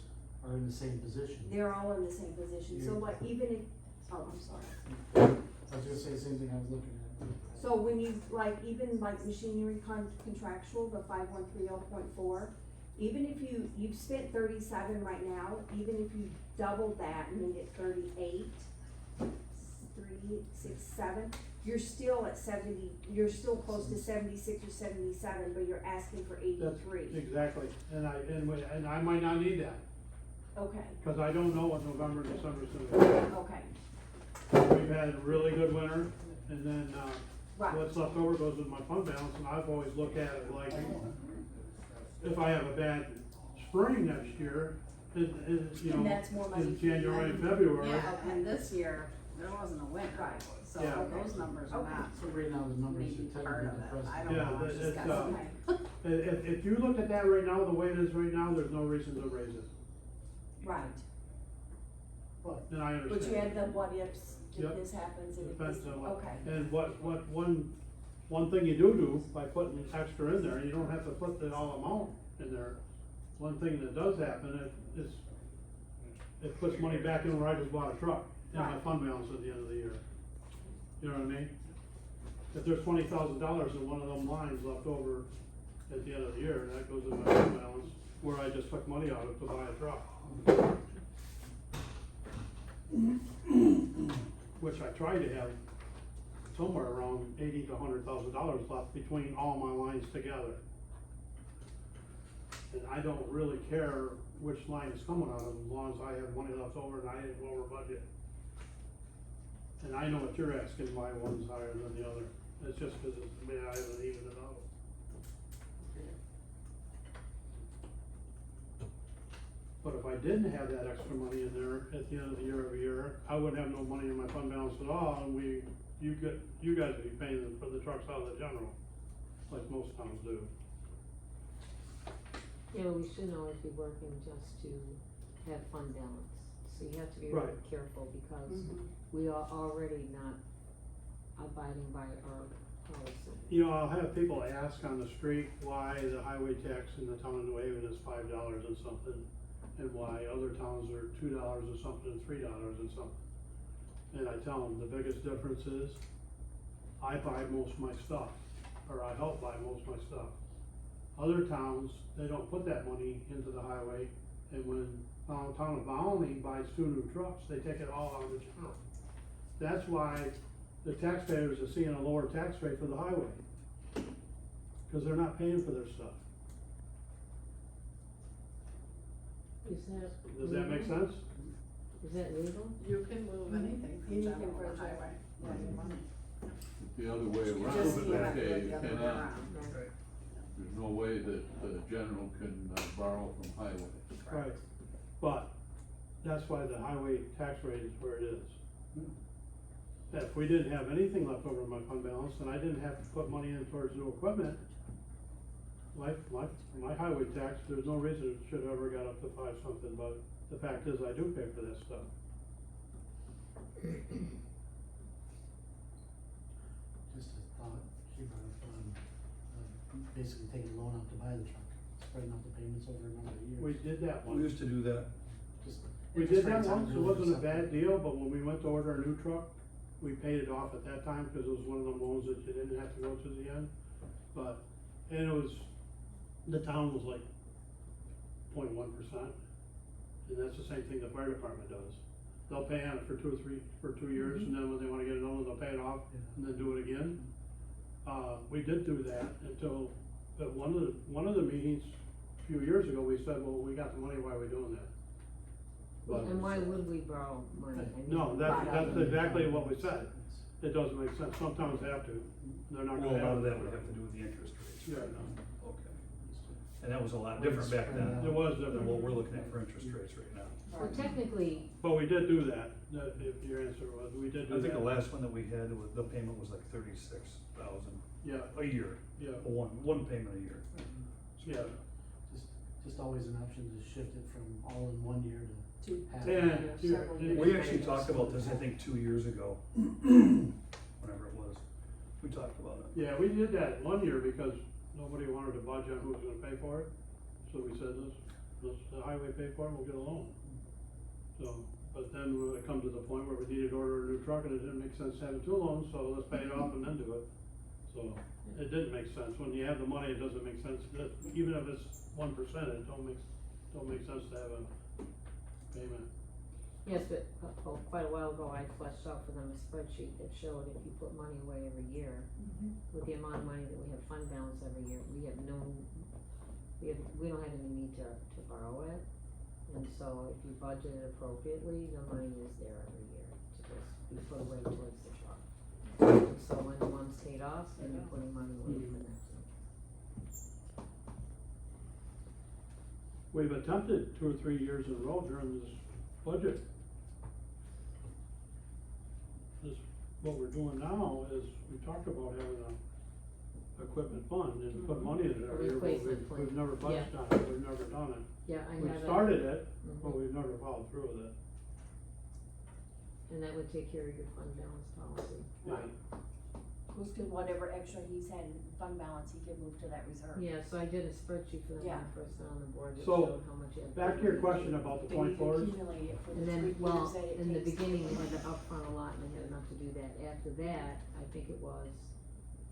are in the same position. They're all in the same position, so Yeah. like even if, oh, I'm sorry. I was gonna say the same thing I was looking at. So when you, like, even like machinery contractual, the 5130.4, even if you've spent 37 right now, even if you doubled that and made it 38, 3, 6, 7, you're still at 70, you're still close to 76 or 77, but you're asking for That's 83. exactly, and I might not need that, Okay, cause I don't know what November, December's gonna okay, be. We've had a really good winter, and then, right, what's left over goes in my fund balance, and I've always looked at it like, if I have a bad spring next year, you know, And that's more money in for you. January and February. Yeah, and this year, there wasn't a winter, Right. so Yeah. those numbers are Okay. not So right now, the numbers maybe are part of technically it, depressed. I don't Yeah, know, it's just it's, got okay, If you look at that right now, the way it is right now, there's no reason to raise it, right. and I understand. But you had the what ifs, if Yep. this happens and if Depends this, on what, okay, and one thing you do by putting extra in there, and you don't have to put the all amount in there. One thing that does happen, it puts money back in where I just bought a truck, in my Right. fund balance at the end of the year. You know what I mean? If there's $20,000 in one of them lines left over at the end of the year, that goes in my fund balance, where I just took money out of to buy a truck. Which I try to have somewhere around $80,000 to $100,000 left between all my lines together. And I don't really care which line it's coming out of, as long as I have money left over and I didn't go over budget. And I know what you're asking, why one's higher than the other, it's just cause it's, I haven't evened it out. But if I didn't have that extra money in there at the end of the year every year, I wouldn't have no money in my fund balance at all, and you guys would be paying for the trucks out of the general, like most towns do. you know, we shouldn't always be working just to have fund balance. So you have to be really Right. careful because Mhm. we are already not abiding by our policy. You know, I'll have people ask on the street why the highway tax in the town of New Haven is $5 and something, and why other towns are $2 or something, and $3 and something. And I tell them, the biggest difference is, I buy most of my stuff, or I help buy most of my stuff. Other towns, they don't put that money into the highway, and when town of Valney buys 2 new trucks, they take it all out of the general. That's why the taxpayers are seeing a lower tax rate for the highway, cause they're not paying for their stuff. Is that? Does that make legal? sense? Is that legal? You can move anything from Anything general for to a highway, yeah, you want it. The other way You around, just okay, can't have it you the other way cannot, around. Right. there's no way that the general can borrow from highway. Right, but that's why the highway tax rate is where it is. If we didn't have anything left over in my fund balance, and I didn't have to put money in towards new equipment, my highway tax, there's no reason it should have ever got up to 5 something, but the fact is, I do pay for that stuff. Just a thought, she brought up, basically taking a loan out to buy the truck, spreading out the payments over a number of years. We did that We once. used to do that. Just We did interest that rates aren't once, it really wasn't a acceptable. bad deal, but when we went to order a new truck, we paid it off at that time, cause it was one of them loans that you didn't have to go to the end. But, and it was, the town was like 0.1%, And that's the same thing the fire department does. They'll pay on it for 2 years, and then when they wanna get another one, they'll pay it off, and then do it again. We did do that until, at one of the meetings a few years ago, we said, well, we got the money, why are we doing that? But- And why would we borrow money? I mean, No, that's exactly what we said. It doesn't make sense. Some towns have to. They're not Well, gonna a lot have. of that would have to do with the interest rates. Yeah, no. Okay. And that was a lot different back then It was than different. what we're looking at for interest rates right now. Well, technically, But we did do that. That, if your answer was, we did do that. I think the last one that we had, the payment was like 36,000 Yeah, a year, yeah, one payment a year. yeah. Just always an option to shift it from all in one year to To- half. And, Several yeah, years. We actually talked about this, I think, 2 years ago, whenever it was. We talked about it. yeah, we did that one year because nobody wanted to budge on who was gonna pay for it. So we said, let's the highway pay for it, we'll get a loan. So, but then when it come to the point where we needed to order a new truck and it didn't make sense having two loans, so let's pay it off and then do it. So, it didn't make sense. When you have the money, it doesn't make sense, even if it's 1%, it don't make sense to have a payment. yes, but quite a while ago, I fleshed out for them a spreadsheet that showed if you put money away every year, with the amount of money that we have fund balance every year, we don't have any need to borrow it. And so if you budget it appropriately, the money is there every year to just be put away towards the truck. And so when the one's paid off, then you're putting money away for the next one. We've attempted 2 or 3 years in a row during this budget. What we're doing now is, we talked about having a equipment fund and put money in it every year, but Replacement fund. we've never budgeted Yeah. on it, we've never done it. Yeah, I We've have it. started it, Mhm. but we've never followed through with it. And that would take care of your fund balance policy. Right. Goes to whatever extra he's had in fund balance, he can move to that reserve. Yeah, so I did a spreadsheet for them when Yeah. I first got on the board that So, showed how much you had. Back to your question about the But point you fours, accumulate it for the And 3 then, years well, that it in the takes. beginning, we had to upfront a lot and they had enough to do that. After that, I think it was,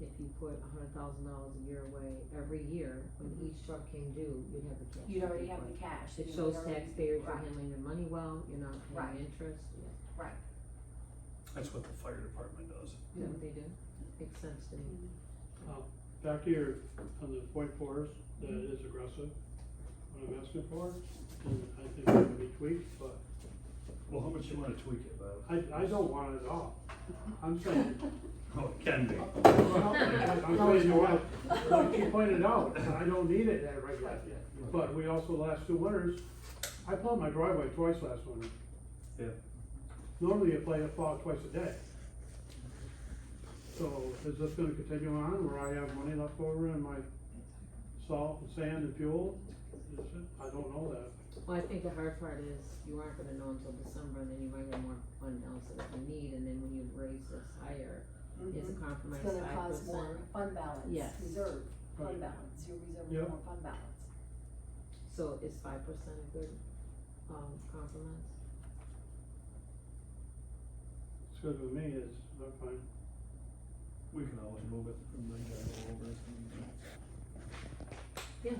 if you put $100,000 a year away every year, when each truck came due, you'd have the cash. You'd to already pay have for the it. cash. It you shows would already- taxpayers you're right, handling your money well, you're not Right. paying interest, yeah. Right. That's what the fire department does. Is that what they do? Makes sense to me. back to your, on the point fours, that is aggressive, what I'm asking for, and I think it can be tweaked, but Well, how much you wanna tweak it, Bob? I don't want it at all. I'm saying, Oh, it can be. I'm saying, you want, like she pointed out, I don't need it right yet, but we also, last 2 winters, I plowed my driveway twice last winter. Yeah. Normally you plow it twice a day. So is this gonna continue on where I have money left over in my salt and sand and fuel? Is it? I don't know that. Well, I think the hard part is you aren't gonna know until December and then you might have more fund balance that you need and then when you raise this higher, is a compromise It's 5%. gonna cause more fund balance, Yes. reserve, fund Right. balance, you're reserving Yep. more fund balance. So is 5% a good, compromise? It's good with me, it's, I'm fine. We can always move it from the general over. Yeah.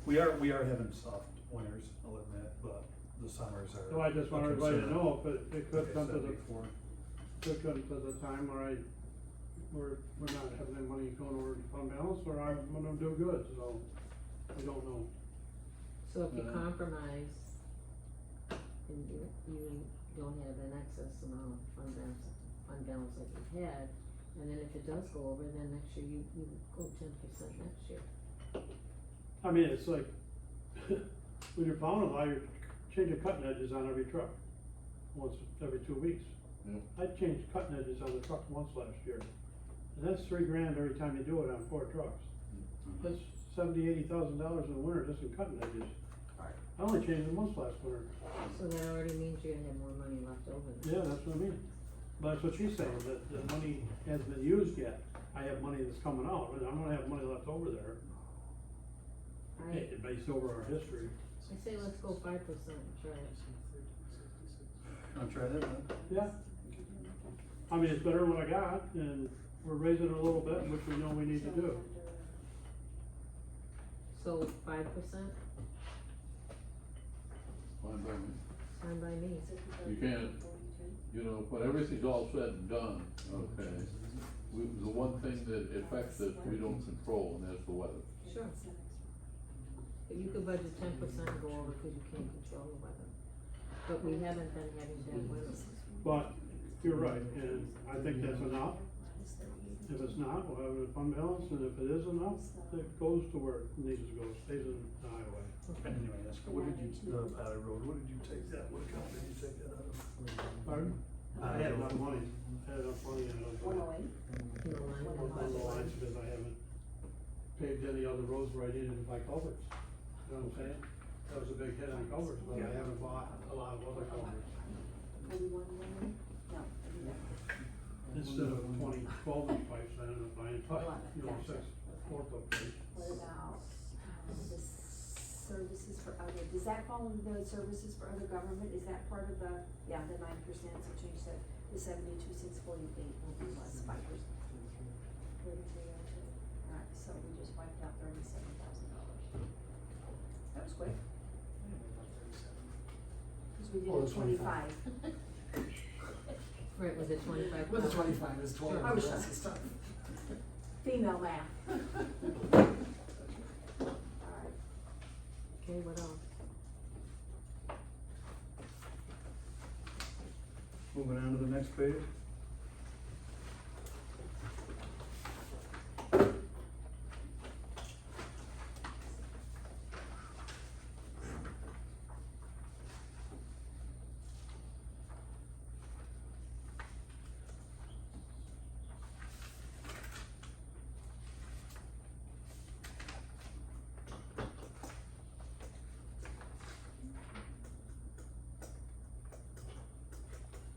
We are having soft winters, I'll admit, but the summers are. So I just want a everybody to concern. know, if it could Like I come to said the, before. could come to the time where we're not having any money going over to fund balance, or I'm gonna do good, so I don't know. So if you Yeah. compromise and you don't have an excess amount of fund balance like you had, and then if it does go over, then next year you go 10% next year. I mean, it's like, when you're plowing a lot, you're changing cutting edges on every truck, once every 2 weeks. Mm. I changed cutting edges on the truck once last year, and that's $3,000 every time you do it on 4 trucks. That's $70,000-$80,000 in the winter just in cutting edges. Right. I only changed them once last winter. So that already means you're gonna have more money left over. Yeah, that's what I mean. But that's what she's saying, that the money hasn't been used yet. I have money that's coming out, but I'm gonna have money left over there, based over our history. I say let's go 5% and try it. Wanna try that, man? Yeah. I mean, it's better than what I got, and we're raising it a little bit, which we know we need to do. So 5%? Fine by me. Fine by me. You can't, you know, when everything's all said and done, okay, the one thing that affects us, we don't control, and that's the weather. Sure. But you could budget 10% and go over because you can't control the weather. But we haven't been having bad weather. But you're right, and I think that's enough. If it's not, we'll have a fund balance, and if it is enough, it goes to where it needs to go, stays in the highway. Anyway, that's, what did you, Patty Road, what did you take that, what account did you take that out of? Pardon? I had enough money, I had enough money in it. One oh eight? You know, line On item. the lines, because I haven't paved any other roads where I needed to buy culverts, you know what I'm saying? That was a big hit on culverts, but I haven't bought a lot of other culverts. 41 million? No, I did that. Instead of 12-inch pipes, I ended up buying pipe, you know, Gotcha. 4-foot pipes. What about, the services for other, does that fall under the services for other government, is that part of the, yeah, the 9%, so change that, the 72,648 will be less 5%. 3302, alright, so we just wiped out $37,000. That was quick. Cause we did Oh, a the 25. 25. Right, was it 25? With the 25, it's 12, Sure. the rest is stuff. Female math. Alright, Okay, what else? Moving on to the next page.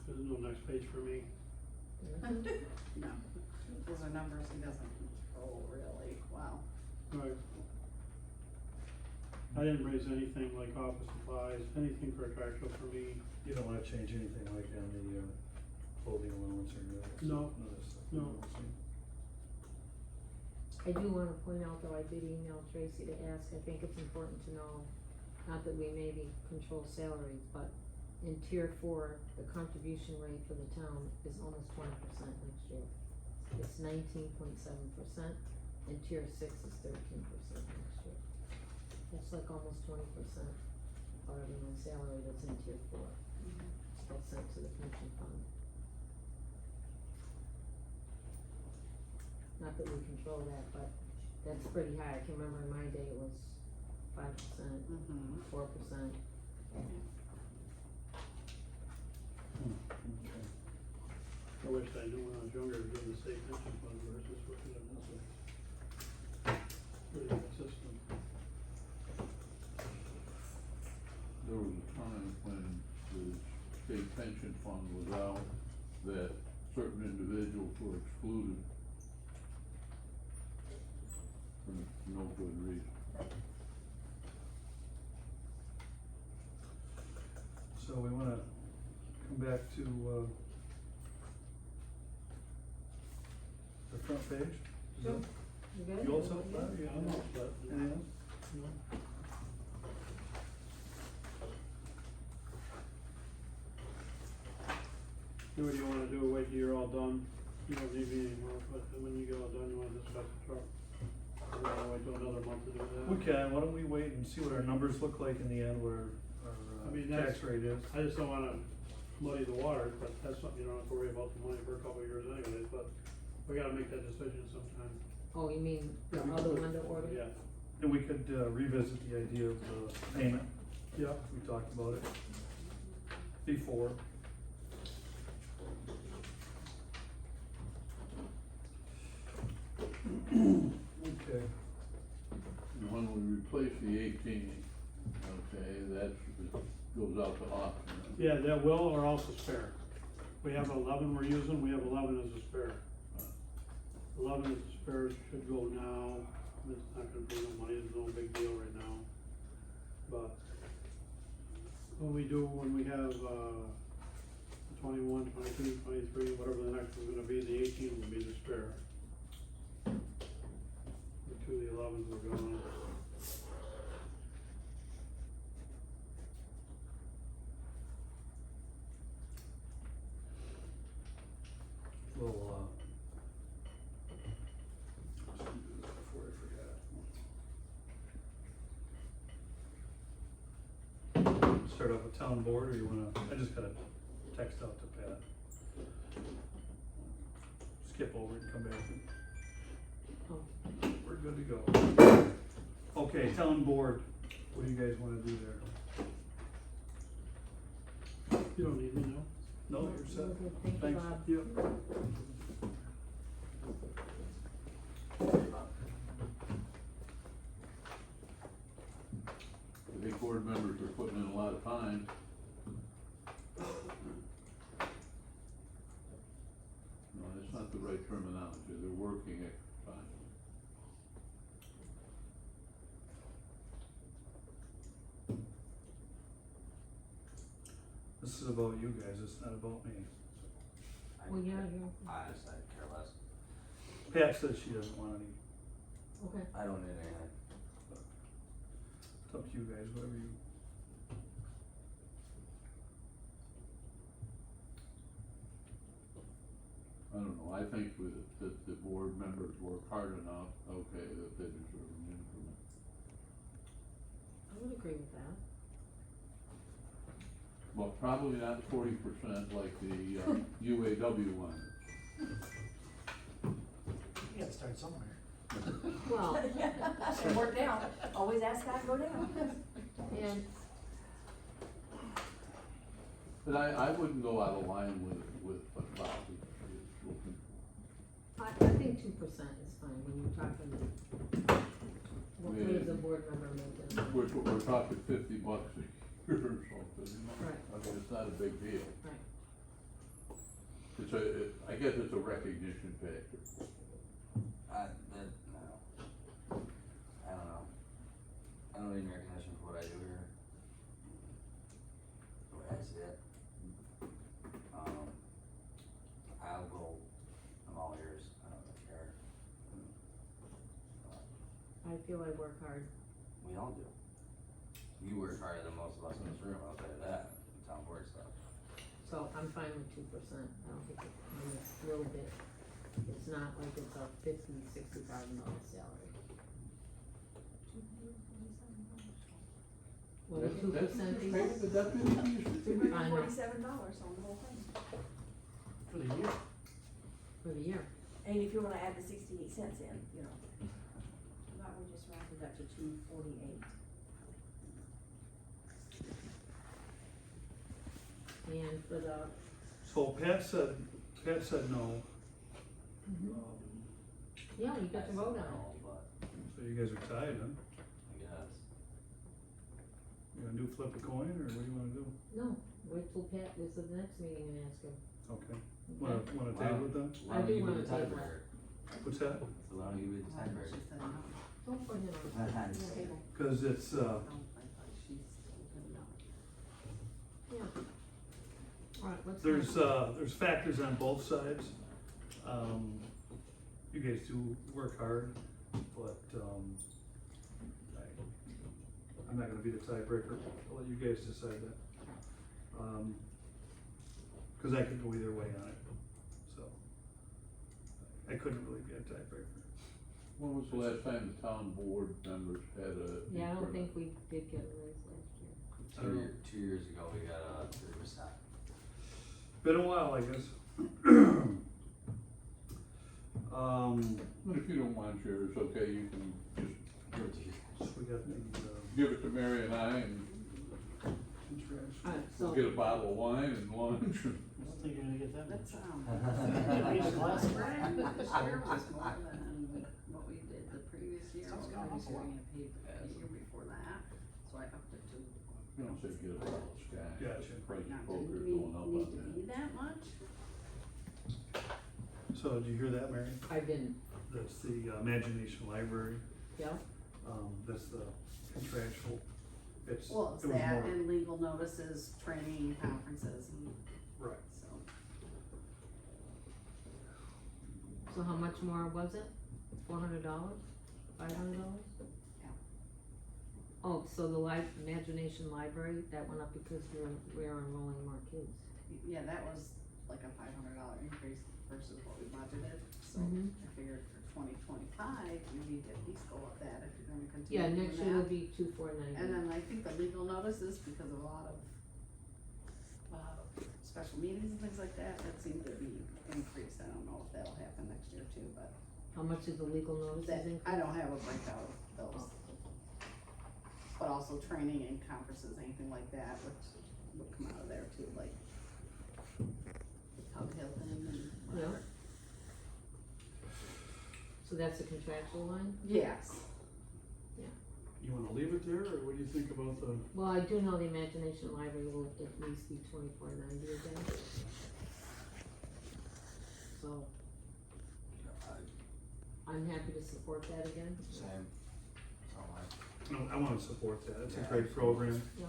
There's no next page for me. No, those are numbers he doesn't control really, wow. Right. I didn't raise anything like office supplies, anything contractual for me. You don't wanna change anything like on the, clothing allowance or no? No, none of that stuff. no. I do wanna point out though, I did email Tracy to ask, I think it's important to know, not that we maybe control salaries, but in tier 4, the contribution rate for the town is almost 20% next year. It's 19.7%, and tier 6 is 13% next year. It's like almost 20% of everyone's salary that's in tier 4. That's sent to the pension fund. Not that we control that, but that's pretty high. I can remember in my day it was 5%, Mm-hmm. 4%. Okay. I wish I knew when I was younger, doing the state pension fund versus working in this way. Pretty good system. There was a time when the state pension fund was out, that certain individuals were excluded for no good reason. So we wanna come back to, the front page? Is Sure. that- You good? You all set with that? Yeah, I'm all set. Anything else? No. Do what you wanna do, wait till you're all done, you don't need me anymore, but when you get all done, you wanna discuss the truck. You wanna wait till another month to do that? We can, why don't we wait and see what our numbers look like in the end, where I mean, our that's- tax rate is? I just don't wanna muddy the waters, but that's something you don't have to worry about the money for a couple of years anyways, but we gotta make that decision sometime. Oh, you mean the other one to order? Yeah, And we could revisit the idea of the payment, yeah, we talked about it before. Okay, And when we replace the 18, okay, that's, it goes out to auction. yeah, that will or also spare. We have 11 we're using, we have 11 as a spare. 11 as a spare should go now, it's not gonna be no money, it's no big deal right now. But when we do, when we have, 21, 22, 23, whatever the next one's gonna be, the 18 will be the spare. The 2 of the 11s are gone. start off with town board, or you wanna, I just gotta text out to Pat. Skip over it and come back. Oh. We're good to go. Okay, town board, what do you guys wanna do there? You don't need me, no? No, you're set. Okay, thank you, Thanks. Bob. Yep. I think board members are putting in a lot of time. No, that's not the right terminology, they're working extra time. This is about you guys, it's not about me. Well, yeah, you're, I care less. Pat says she doesn't want any, okay. I don't need anything. it's up to you guys, whatever you. I don't know, I think that the board members work hard enough, okay, that they deserve an increment. I would agree with that. Well, probably not 40% like the UAW one. You gotta start somewhere. Well, It worked out, always ask God to go down. and But I wouldn't go out of line with what Bob is looking I think 2% is fine when you're talking, what is a board member making? for. We're talking $50 a year or something, you know? Right. I mean, it's not a big deal. Right. I guess it's a recognition factor. No. I don't know. I don't need recognition for what I do here. The way I see it. I'll go, I'm all ears, I don't really care. I feel I work hard. We all do. You work harder than most of us in this room, I'll tell you that, town board stuff. So I'm fine with 2%. I don't think it, I mean, it's a little bit, it's not like it's a $50,000-$60,000 salary. What, a 2% That's piece? maybe the deputy. $247 I know. on the whole thing. For the year. For the year. And if you wanna add the 68 cents in, you know. How about we just round it up to 248? And for the, So Pat said no. Mhm. Um, yeah, you got to vote on it. No, but So you guys are tied, huh? I guess. You gonna do flip a coin, or what do you wanna do? No, wait till Pat is at the next meeting and ask him. Okay, Okay? wanna table it then? Why I don't do you be wanna the table tiebreaker? What's that? So why don't you be the I thought tiebreaker? she said no. Don't put him on. Table. Cause it's, No, I thought she said no. Yeah. Alright, what's there's, next? there's factors on both sides. You guys do work hard, but, I'm not gonna be the tiebreaker, I'll let you guys decide that. Cause I could go either way on it, so. I couldn't really be a tiebreaker. When was the last time the town board members had a? Yeah, I don't increment? think we did get a raise last year. 2 years ago, we got 3%. Been a while, I guess. But if you don't want yours, okay, you can just Give it to you. So we got the, give it to Mary and I and contractual. Alright, we'll so, get a bottle of wine and lunch and. I don't think you're gonna get that much. That's, Raise the glass. this year was more than what we did the previous year, Sounds the kinda previous year awful. we had paid the year before that, so I upped it to. You don't say get a bottle of scotch. Gotcha. Price Not of poker's didn't going up need on to that. be that much. So did you hear that, Mary? I didn't, That's the Imagination Library, yeah, that's the contractual, it's, it Well, was it's that more, and legal notices, training, conferences and right. so. so how much more was it? $400? $500? Yeah. Oh, so the Imagination Library, that went up because we're enrolling more kids. Yeah, that was like a $500 increase versus what we budgeted, so Mhm. I figured for 2025, you need to at least go with that if you're gonna continue Yeah, doing next year will that. be 2490. And then I think the legal notices, because of a lot of, special meetings and things like that, that seem to be increased. I don't know if that'll happen next year too, but How much is the legal notices that, increase? I don't have a breakout of those. But also training and conferences, anything like that, which would come out of there too, like Tug Hilton and whatever. So that's a contractual line? Yes. You wanna leave it there, or what do you think about the, Well, I do know the Imagination Library will at least be 2490 again. So, I'm happy to support that again. Same. So no, I wanna support that, it's a Yeah, great program. Yeah.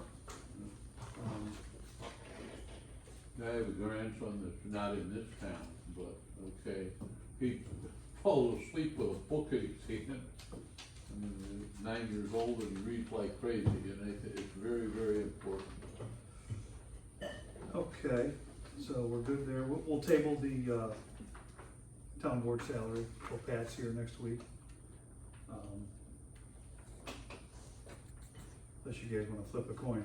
I have a grandson that's not in this town, but, okay, he falls asleep with a book in his hand. I mean, he's 9 years old and he reads like crazy, and I think it's very, very important. Okay, so we're good there, we'll table the, town board salary, till Pat's here next week. Unless you guys wanna flip a coin,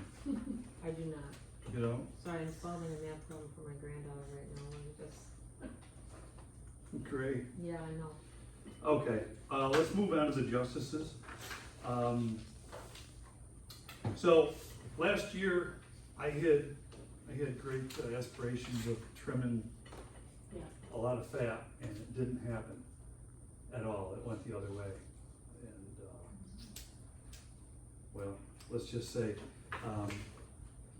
I do not. you know? Sorry, I'm solving a math problem for my granddaughter right now, and just, Great. yeah, I know. Okay, let's move on to the justices. So, last year, I had great aspirations of trimming Yeah. a lot of fat, and it didn't happen at all, it went the other way. And, well, let's just say,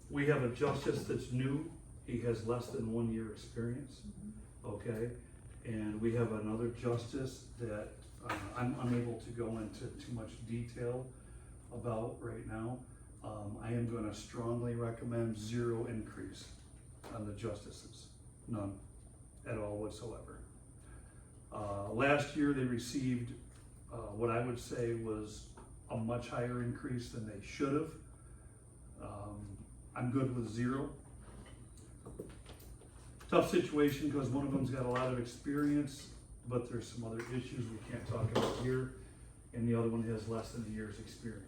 we have a justice that's new, he has less than 1 year experience, okay? And we have another justice that I'm unable to go into too much detail about right now. I am gonna strongly recommend 0 increase on the justices, none at all whatsoever. Last year, they received what I would say was a much higher increase than they should have. I'm good with 0. Tough situation, because one of them's got a lot of experience, but there's some other issues we can't talk about here, and the other one has less than a year's experience.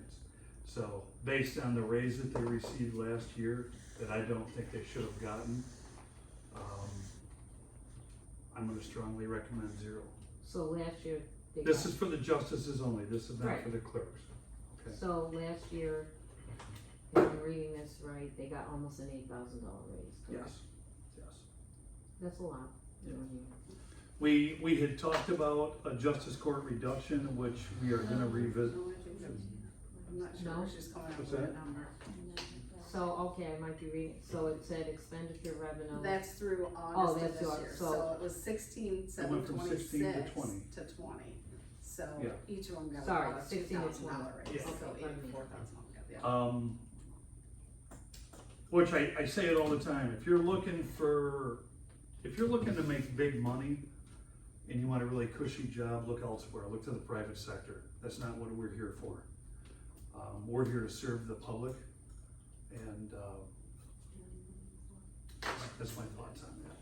So, based on the raise that they received last year, that I don't think they should have gotten, I'm gonna strongly recommend 0. So last year, they This got, is for the justices only, this is not Right. for the clerks. Okay. so last year, if I'm reading this right, they got almost an $8,000 raise, correct? Yes, yes. That's a lot. Yeah. Mhm. We had talked about a justice court reduction, which we are gonna revisit. No, I think that's- I'm not sure No? where she's coming up What's with that? that number. So, okay, I might be reading, so it said expenditure revenue. That's through August of that's this yours, year, so- so it was 16,726 It went from 16 to 20. to 20. So Yeah. each of them got Sorry, about a 16 to $2,000 raise, Yeah. so Okay, pardon me. 84,000 altogether. Which I say it all the time, if you're looking to make big money and you want a really cushy job, look elsewhere, look to the private sector. That's not what we're here for. We're here to serve the public, and, that's my thoughts on that.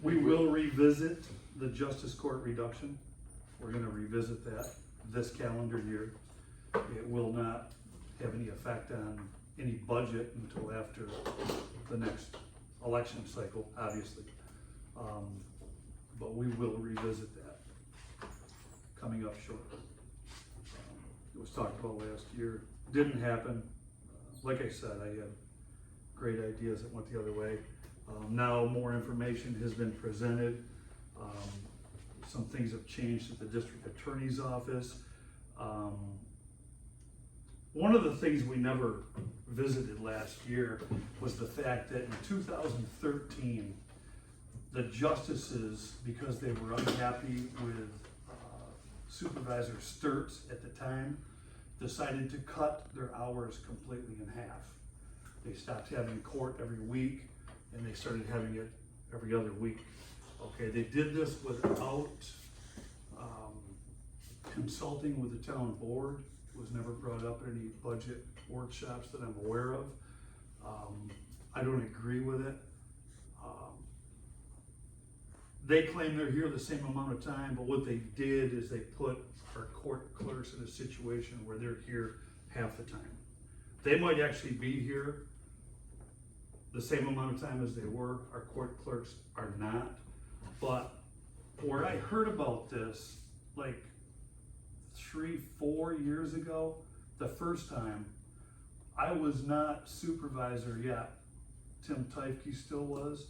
We will revisit the justice court reduction. We're gonna revisit that this calendar year. It will not have any effect on any budget until after the next election cycle, obviously. But we will revisit that coming up shortly. It was talked about last year, didn't happen. Like I said, I had great ideas that went the other way. Now more information has been presented. Some things have changed at the district attorney's office. One of the things we never visited last year was the fact that in 2013, the justices, because they were unhappy with Supervisor Sturts at the time, decided to cut their hours completely in half. They stopped having court every week, and they started having it every other week. Okay, they did this without consulting with the town board. It was never brought up at any budget workshops that I'm aware of. I don't agree with it. they claim they're here the same amount of time, but what they did is they put our court clerks in a situation where they're here half the time. They might actually be here the same amount of time as they were, our court clerks are not. But where I heard about this, like 3-4 years ago, the first time, I was not supervisor yet. Tim Tyfke still was.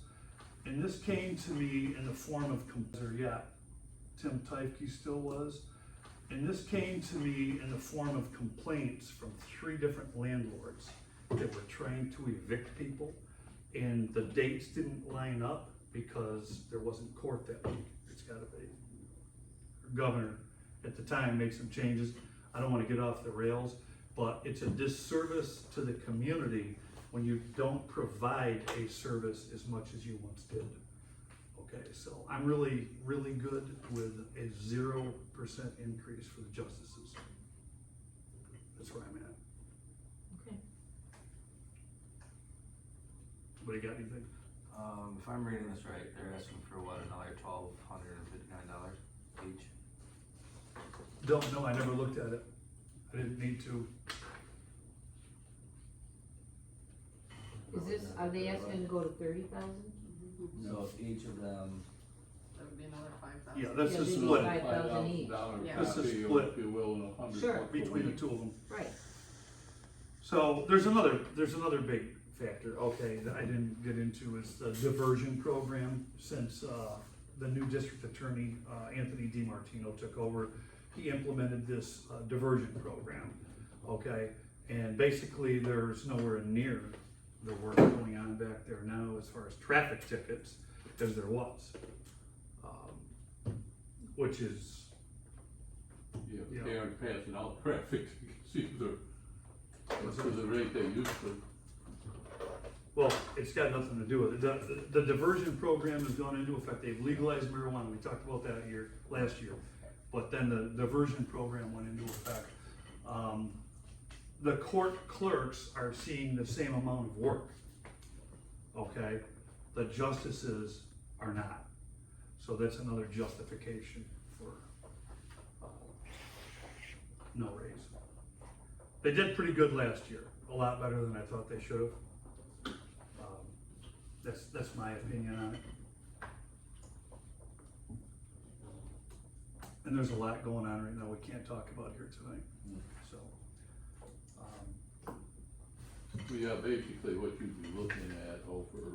And this came to me in the form of Tim Tyfke still was. And this came to me in the form of complaints from 3 different landlords that were trying to evict people. And the dates didn't line up because there wasn't court that week. It's gotta be. Our governor at the time made some changes. I don't wanna get off the rails, but it's a disservice to the community when you don't provide a service as much as you once did. Okay, so I'm really, really good with a 0% increase for the justices. That's where I'm at. Okay. Anybody got anything? If I'm reading this right, they're asking for what, another $1,259 each? Don't know, I never looked at it. I didn't need to. Is this, are they asking to go to 30,000? So if each of them, That would be another 5,000. Yeah, that's Yeah, a they need split $5,000 each. $5,000 Yeah. This is copy, split. if you will, and 100 Sure. bucks a between the week. 2 of them. Right. So there's another big factor, okay, that I didn't get into is the diversion program. Since the new district attorney, Anthony DiMartino, took over, he implemented this diversion program, okay? And basically, there's nowhere near the work going on back there now as far as traffic tickets as there was. Which is, Yeah, Yeah. they aren't passing out traffic tickets either. To the rate they used to. well, it's got nothing to do with it. The diversion program has gone into effect. They've legalized marijuana. We talked about that last year. But then the diversion program went into effect. The court clerks are seeing the same amount of work. Okay? The justices are not. So that's another justification for no raise. They did pretty good last year, a lot better than I thought they should have. That's my opinion on it. And there's a lot going on right now we can't talk about here tonight, so. Well, yeah, basically what you'd be looking at over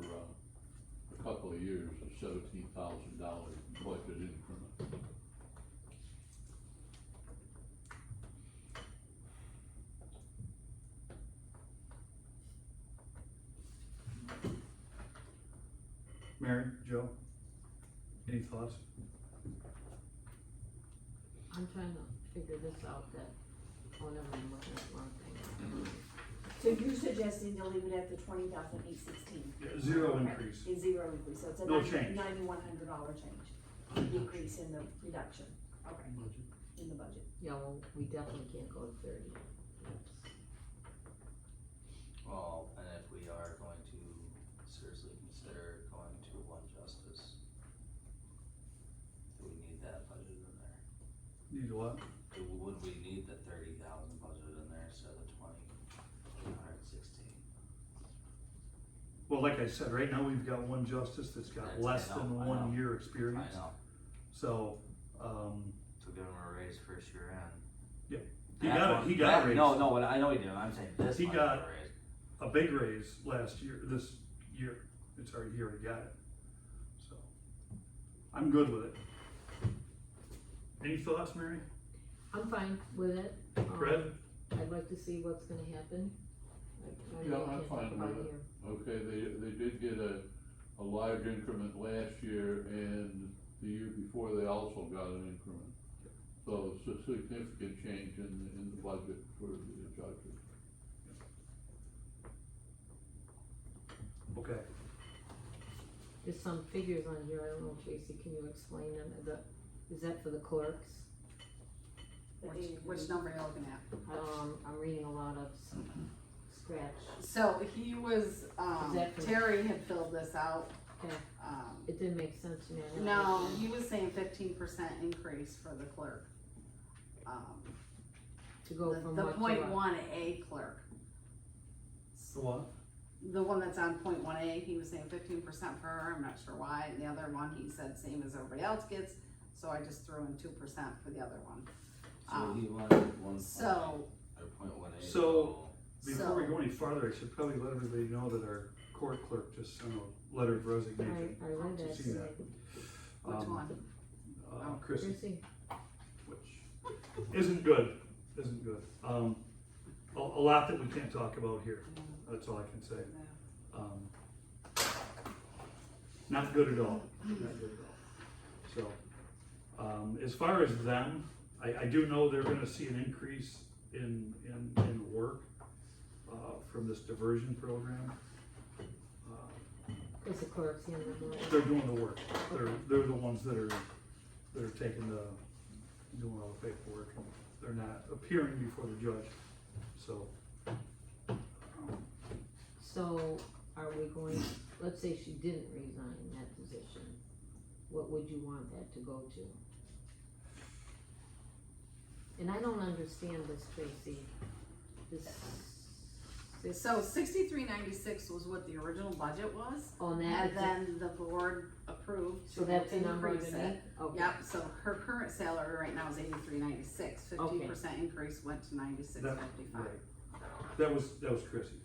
a couple of years is $17,000 budget increment. Mary, Joe, any thoughts? I'm trying to figure this out that, oh, never mind, I'm looking at the wrong thing. so you're suggesting to leave it at the $20,816? Yeah, zero increase. A zero increase, so it's a No change. $9,100 change, decrease in the reduction, okay, Budget. in the budget. Yeah, well, we definitely can't go to 30. well, and if we are going to seriously consider going to one justice, do we need that budget in there? Need what? Would we need the 30,000 budget in there instead of the 20,816? Well, like I said, right now we've got one justice that's got That's- less I know, than I 1 know. year I experience. know, So, so give him a raise first year in. he That got one- he got a that- raise. No, what I know he did, I'm saying this He one got- a raise. A big raise this year. It's already here, he got it. So, I'm good with it. Any thoughts, Mary? I'm fine with it. Fred? I'd like to see what's gonna happen. I Yeah, know we I'm can't talk fine about with it. here. Okay, they did get a large increment last year, and the year before they also got an increment. So it's a significant change in the budget for the judges. Okay. There's some figures on here, I don't know, Tracy, can you explain them? Is that for the clerks? Which number are you looking at? I'm reading a lot of scratch. So he was, Is that for- Terry had filled this out, Okay, Um, it didn't make sense to me. I don't no, understand. he was saying 15% increase for the clerk. To go The from the what to point what? one A clerk. The what? The one that's on point one A, he was saying 15% for her, I'm not sure why, and the other one, he said same as everybody else gets, so I just threw in 2% for the other one. So he wanted one So, or point one eight. So- Before we So- go any farther, I should probably let everybody know that our court clerk just sent a letter of resignation. I read that See that. today. which Um, one? Chrissy, Chrissy, which isn't good, isn't good. A lot that we can't talk about here, that's all I can say. Um, Not good at all, not good at all. So, as far as them, I do know they're gonna see an increase in work, from this diversion program. cause the clerk's in the morning. They're doing the work, they're the ones that are taking doing all the paperwork, and they're not appearing before the judge, so. So, are we going, let's say she didn't resign that position, what would you want that to go to? And I don't understand this, Tracy, this, So 6396 was what the original budget was, on that, and then the board approved so to that's the number increase underneath? it. Okay. Yep, so her current salary right now is 8396, 15% increase went to 9655. Right. That was Chrissy.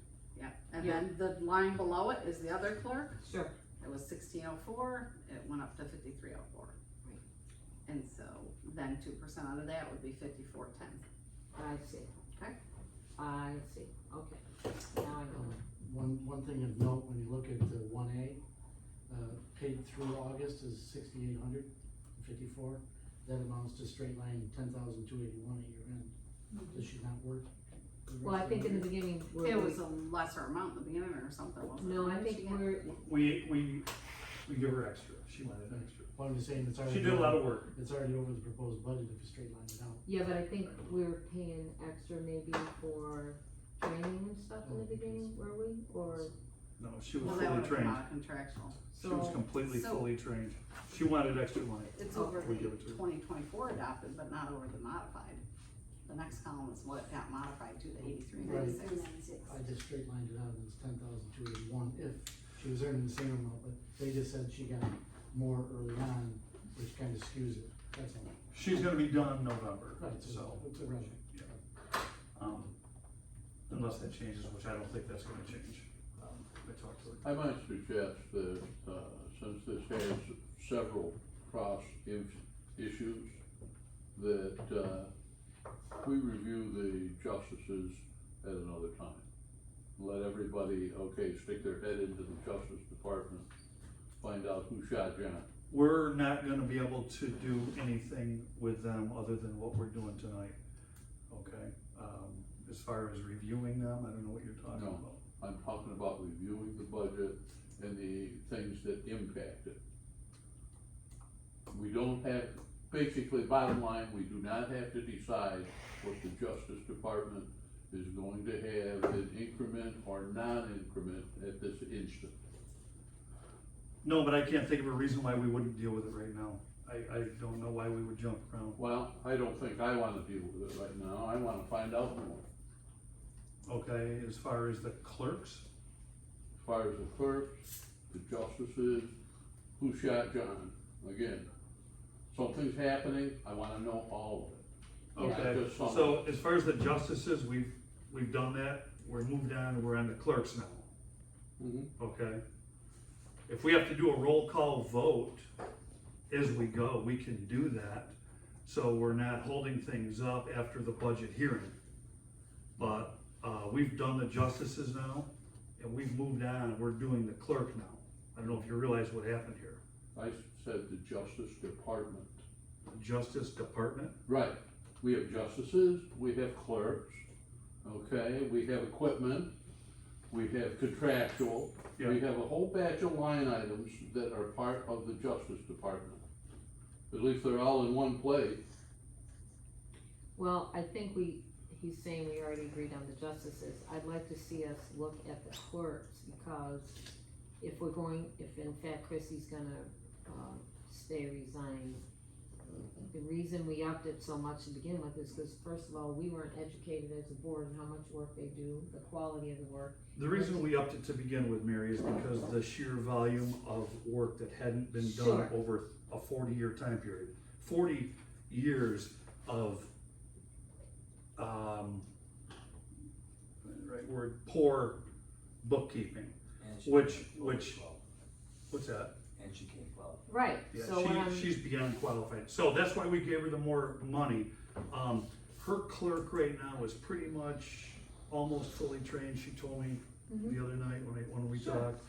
Yep, and Yeah. then the line below it is the other clerk, Sure, it was 1604, it went up to 5304. Right. And so then 2% out of that would be 5410. I see. Okay. I see, okay, now I know. One thing of note, when you look at the one A, paid through August is 6,854. That amounts to straight line 10,281 at year end. Does she not work? the Well, I rest of think in the year? beginning, It was a lesser amount in the beginning or something, wasn't it? no, I What did she think get? we're, We give her extra, she wanted extra. Well, I'm just saying it's already. She did a lot of over- work. It's already over the proposed budget if you straight line it out. yeah, but I think we're paying extra maybe for training and stuff in the beginning, were we, or, No, she was Well, that fully would have come trained, out of contractual. she was so, completely So- fully trained. She wanted extra money. It's over We the give it to her. 2024 adopted, but not over the modified. The next column is what got modified to the 8396. 396. I just straight lined it out and it's 10,281 if she was earning the same amount, but they just said she got more early on, which kind of skews it, that's all. She's gonna be done November, Right, so. it's irrelevant. Unless that changes, which I don't think that's gonna change. I talked to her. I might suggest that, since this has several issues, that, we review the justices at another time. Let everybody, stick their head into the Justice Department, find out who shot John. We're not gonna be able to do anything with them other than what we're doing tonight, okay? As far as reviewing them, I don't know what you're talking No. about. I'm talking about reviewing the budget and the things that impact it. We don't have, basically, bottom line, we do not have to decide what the Justice Department is going to have an increment or non-increment at this instant. No, but I can't think of a reason why we wouldn't deal with it right now. I don't know why we would jump around. Well, I don't think I wanna deal with it right now, I wanna find out more. Okay, as far as the clerks, As far as the clerks, the justices, who shot John, again, something's happening, I wanna know all of it. okay? Just some. So as far as the justices, we've done that, we're moved on, we're on the clerks now, Mhm. okay? If we have to do a roll call vote as we go, we can do that, so we're not holding things up after the budget hearing. But, we've done the justices now, and we've moved on, we're doing the clerk now. I don't know if you realize what happened here. I said the Justice Department. The Justice Department, Right, we have justices, we have clerks, okay, we have equipment, we have contractual, Yeah. we have a whole batch of line items that are part of the Justice Department. At least they're all in one place. well, I think he's saying we already agreed on the justices. I'd like to see us look at the clerks, because if in fact Chrissy's gonna, resign, the reason we upped it so much to begin with is because, first of all, we weren't educated as a board on how much work they do, the quality of the work. The reason we upped it to begin with, Mary, is because the sheer volume of work that hadn't been done Sure. over a 40-year time period. 40 years of, right word, poor bookkeeping, And she which, can't which, qualify. what's that? And she can't qualify. Right, Yeah, so what I'm, she's beyond qualified, so that's why we gave her the more money. Her clerk right now is pretty much almost fully trained, she told me Mhm. the other night when we Sure. talked.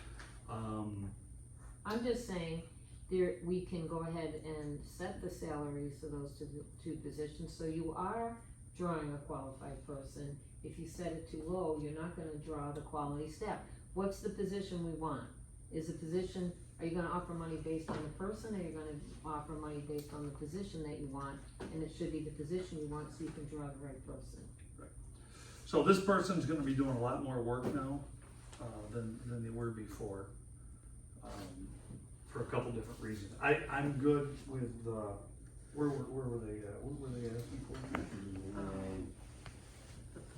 I'm just saying, we can go ahead and set the salaries of those two positions, so you are drawing a qualified person. If you set it too low, you're not gonna draw the quality staff. What's the position we want? Are you gonna offer money based on the person, or are you gonna offer money based on the position that you want? And it should be the position you want, so you can draw the right person. So this person's gonna be doing a lot more work now, than they were before, for a couple different reasons. I'm good with, where were they at? What were they asking for?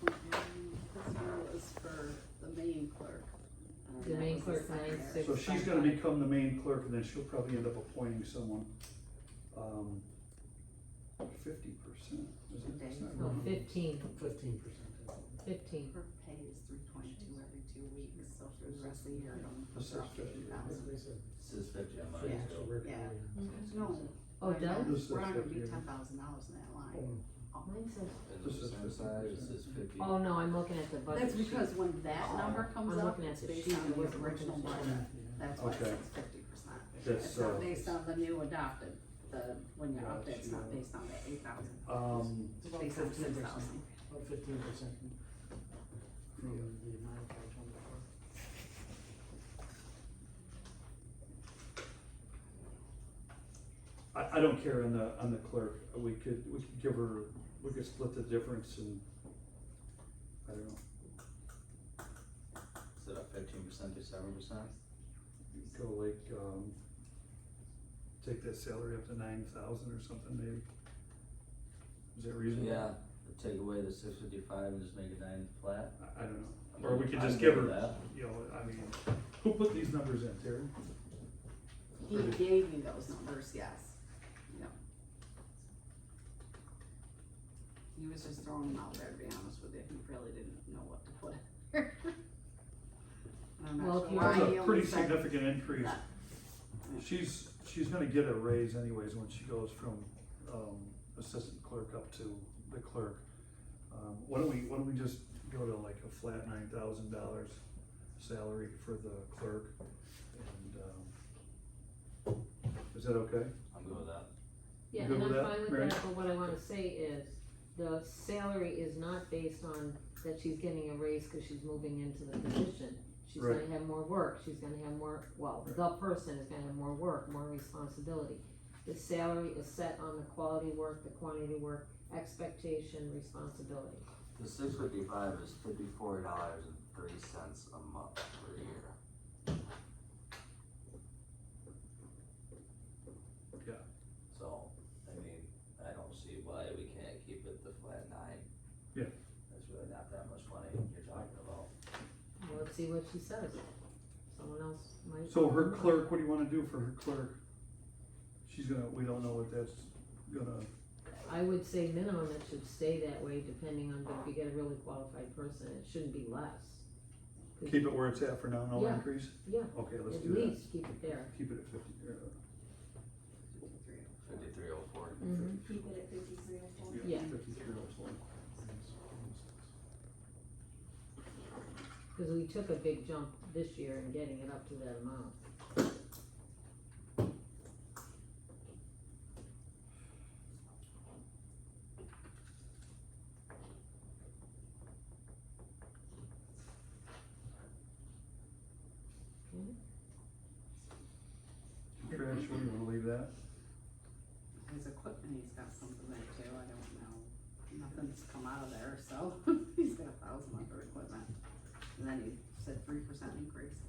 This one was for the main clerk. The main That was clerk, secondary. 9,655. So she's gonna become the main clerk, and then she'll probably end up appointing someone, 50%, is it? That's not No, wrong. 15. 15%. Her pay is $322 every 2 weeks, so for the rest of the year, This it'll is drop 50. That's what 50,000. they said. This is 50 on mine, Yeah. so. Yeah. No. Oh, it does? This We're says not gonna 50, do yeah. $10,000in that line. Mine says, This is 50% side, this is 50. oh no, I'm looking at the budget That's sheet. because when that number comes I'm up, looking at it's the based sheet, on I the wasn't original looking at budget. Yeah. That's why it Okay. says 50%. That's, It's not based on the new adopted, when you opt it, it's not Gotcha. based on the 8,000. Um, It's based on 6,000. About 15% from the modified 24. I don't care on the clerk, we could give her, we could split the difference and, I don't know, Instead of 15% to 7%? go like, take that salary up to 9,000 or something maybe. Is that reasonable? Yeah, take away the 655 and just make it 9 flat. I don't know, or we could I'm just good give with her, that. you know, I mean, who put these numbers in, Terry? He gave me those numbers, yes. Yeah. He was just throwing them out there, to be honest with you, he really didn't know what to put in. I'm Well, not if sure you- why That's he a only pretty said significant increase. that. She's gonna get a raise anyways when she goes from, assistant clerk up to the clerk. Why don't we just go to like a flat $9,000 salary for the clerk? And, is that okay? I'm good with that. Yeah, Good and with I'm that, fine with Mary? that, but what I wanna say is, the salary is not based on that she's getting a raise cause she's moving into the position. She's Right. gonna have more work, she's gonna have more, well, the person is gonna have more work, more responsibility. The salary is set on the quality work, the quantity work, expectation, responsibility. The 655 is $54.03 a month per year. Yeah. So, I mean, I don't see why we can't keep it the flat 9. Yeah. That's really not that much money you're talking about. Well, let's see what she says. Someone else might. So her clerk, what do you wanna do for her clerk? We don't know what that's gonna, I would say minimum it should stay that way depending on, if you get a really qualified person, it shouldn't be less. 'Cause- keep it where it's at for now, no Yeah. increase? Yeah, Okay, let's at do that. least keep it there. Keep it at 50, 5304. Keep it at 5304. Yeah. 5304. Cause we took a big jump this year in getting it up to that amount. Contractual, you wanna leave that? His equipment, he's got something there too, I don't know, nothing's come out of there, so he's got 1,000 under equipment. And then he said 3% increase.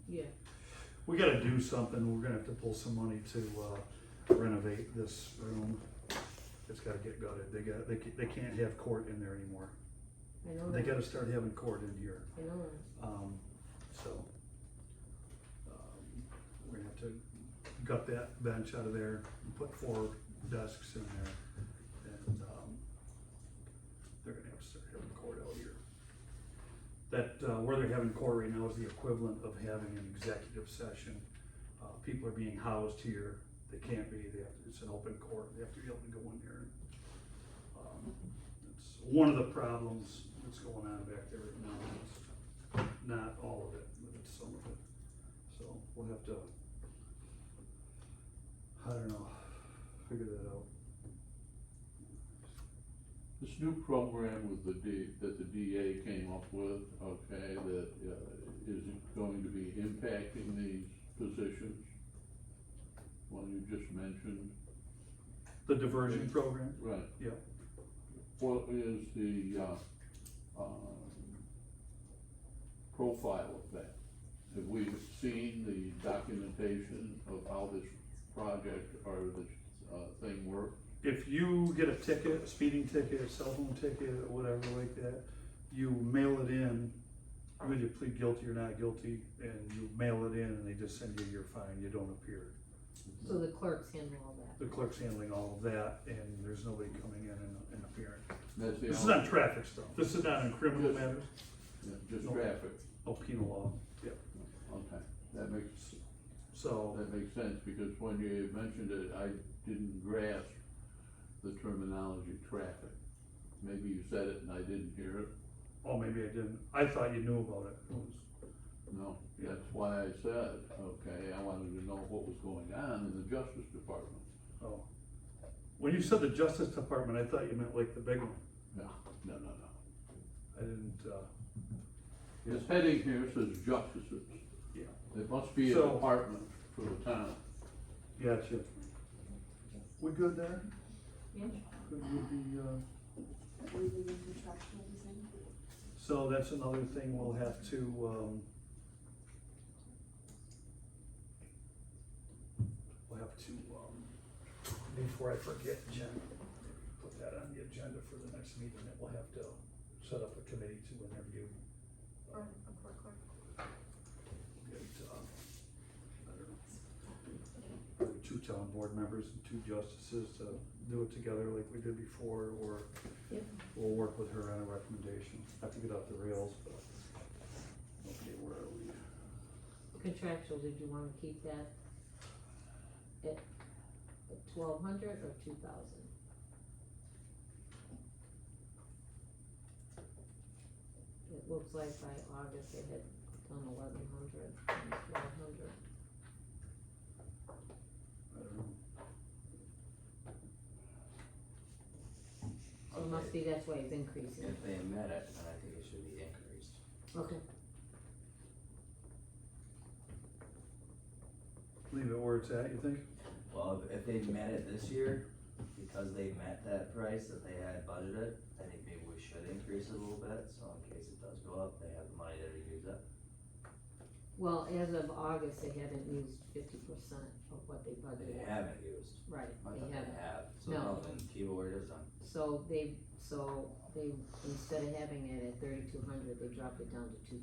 Yeah, We gotta do something, we're gonna have to pull some money to renovate this room. It's gotta get gutted, they can't have court in there anymore. I know They that, gotta start having court in here. I know that. We're gonna have to gut that bench out of there and put 4 desks in there. And, they're gonna have to start having court out here. That, where they're having court right now is the equivalent of having an executive session. People are being housed here, they can't be, it's an open court, they have to be able to go in there. It's one of the problems that's going on back there right now. It's not all of it, but it's some of it. So we'll have to, I don't know, figure that out. This new program with that the DA came up with, okay, that is going to be impacting these positions, one you just mentioned. The diversion program? Right. Yeah. What is the, profile of that? Have we seen the documentation of how this project or this, thing works? If you get a ticket, a speeding ticket, a cell phone ticket, or whatever like that, you mail it in, you either plead guilty or not guilty, and you mail it in and they just send you your fine, you don't appear. So the clerks handle all that. The clerk's handling all of that, and there's nobody coming in and appearing. That's the This is only- not traffic stuff, this is not in criminal Just- matters, Yeah, just No. traffic, no penal law, yeah. okay, that makes So, sense, because when you mentioned it, I didn't grasp the terminology traffic. Maybe you said it and I didn't hear it. oh, maybe I didn't, I thought you knew about it. It was- No, that's why I said, okay, I wanted to know what was going on in the Justice Department. Oh. When you said the Justice Department, I thought you meant like the big one. No. I didn't, This heading here says justices. yeah, It must be a So- department for the town. gotcha. We good there? Yeah. Good with the, Leaving the contractual design. so that's another thing we'll have to, before I forget, Jen, put that on the agenda for the next meeting, that we'll have to set up a committee to interview. Or a court clerk. Get, I don't know, probably 2 town board members and 2 justices to do it together like we did before, or Yep. we'll work with her on a recommendation, not to get off the rails, but, okay, where are we? Contractual, did you wanna keep that at 1,200 or 2,000? It looks like by August they had done 1,100 and 1,200. I don't know. So it must be, that's why it's increasing. If they met it, then I think it should be increased. Okay. Leave it where it's at, you think? Well, if they met it this year, because they met that price that they had budgeted, I think maybe we should increase it a little bit, so in case it does go up, they have the money there to use it. Well, as of August, they haven't used 50% of what they They budgeted. haven't used. Right, I they thought they haven't. have, so No. no, then keep it where it is then. So they, instead of having it at 3,200, they dropped it down to 2,000,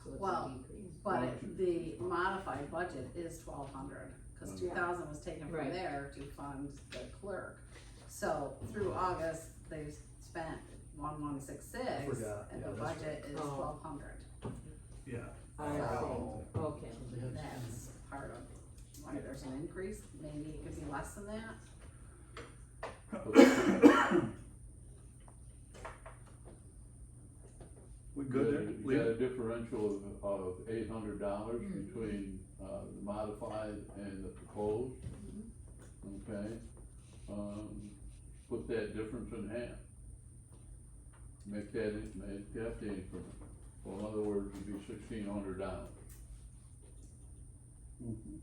so it's Well, a decrease. But the modified budget is 1,200, cause Mhm. 2,000 was taken from Right. there to fund the clerk. So through August, they've spent 1,166, Forgot, and yeah, the that's budget is Oh. 1,200. Yeah. I see, okay. So they have to- That's part of why there's an increase, maybe it could be less than that. We good there? You Leave got a it? differential of $800 Mhm. between, the modified and the proposed. Okay, split that difference in half. Make that the increment, well, in other words, it'd be $1,600. Mhm.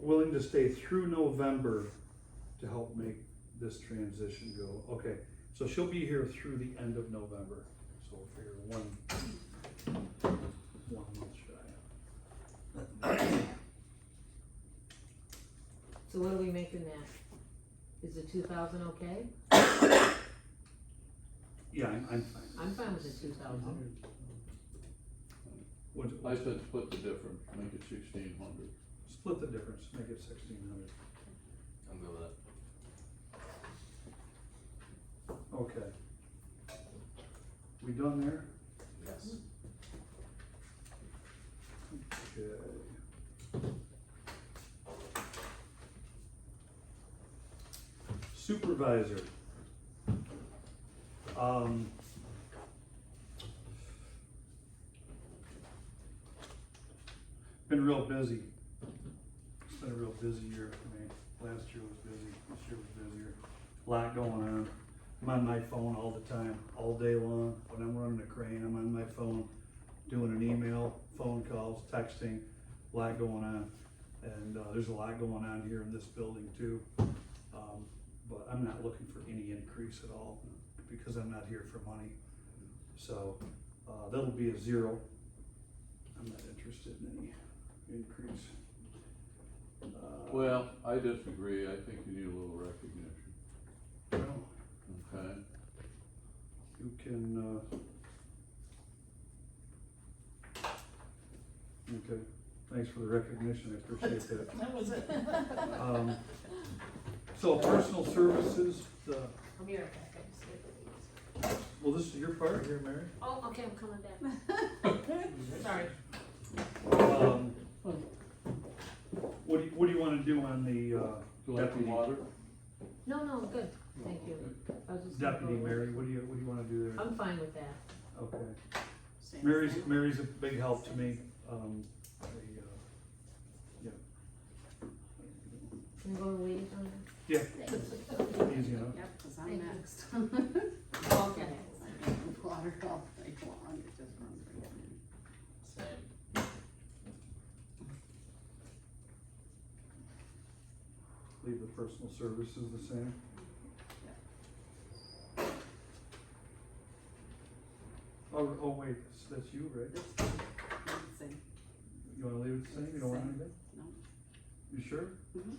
willing to stay through November to help make this transition go. Okay, so she'll be here through the end of November, so we'll figure one month shy. So what are we making that? Is the 2,000 okay? Yeah, I'm fine. I'm fine with the 2,000. What, I said split the difference, make it 1,600. split the difference, make it 1,600. I'm good with it. Okay. We done there? Yes. Okay. Supervisor. Been real busy. It's been a real busy year for me. Last year was busy, this year was busier. Lot going on. I'm on my phone all the time, all day long. When I'm running a crane, I'm on my phone, doing an email, phone calls, texting, a lot going on. And, there's a lot going on here in this building too. But I'm not looking for any increase at all because I'm not here for money. So, that'll be a 0. I'm not interested in any increase. Well, I disagree, I think you need a little recognition, Well, okay? you can, okay, thanks for the recognition, I appreciate that. That was it. So personal services, I'll be right back, I just get well, this is your part here, Mary. Oh, okay, I'm coming back. Sorry. What do you wanna do on the, Select deputy, water? No, good, thank you. I was just. deputy Mary, what do you wanna do there? I'm fine with that. Okay, Same Mary's thing. a big help to me, yeah. Can we go to liaison? Yeah, easy enough. Yep, cause I'm Thank you. next. Okay. Water all day long, it just runs right through. Same. Leave the personal services the same. Oh wait, that's you, right? It's fine. Let's see. You wanna leave it the same, you don't want Same. anything? No. You sure? Mhm.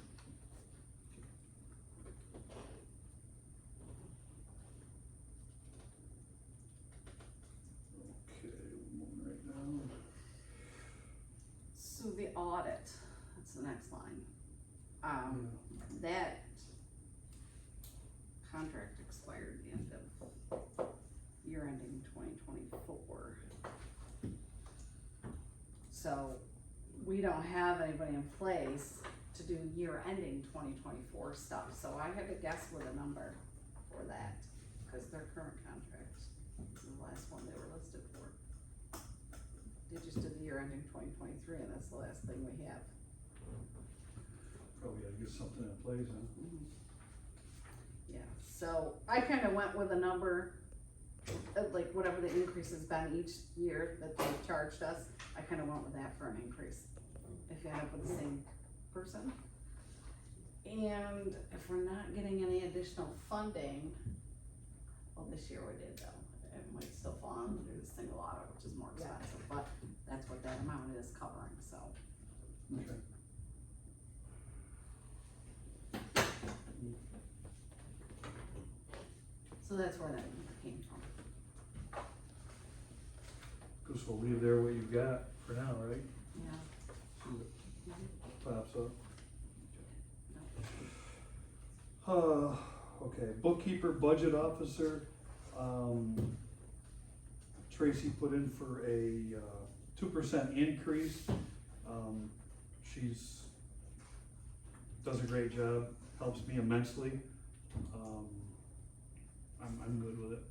Okay, we're moving right down. So the audit, that's the next line. That contract expired the end of year ending 2024. So we don't have anybody in place to do year ending 2024 stuff, so I had to guess with a number for that, cause their current contract is the last one they were listed for. They just did the year ending 2023 and that's the last thing we have. Probably gotta get something in place, huh? Yeah, so I kinda went with a number, like whatever the increase has been each year that they've charged us, I kinda went with that for an increase. If you end up with the same person. And if we're not getting any additional funding, well, this year we did though, it might still fall under the single audit, which is more expensive, but that's what that amount is covering, so. Okay. So that's where that number came from. Guess we'll leave there what you've got for now, right? Yeah. See what pops up. Okay, bookkeeper, budget officer, Tracy put in for a 2% increase. She's, does a great job, helps me immensely. I'm good with it.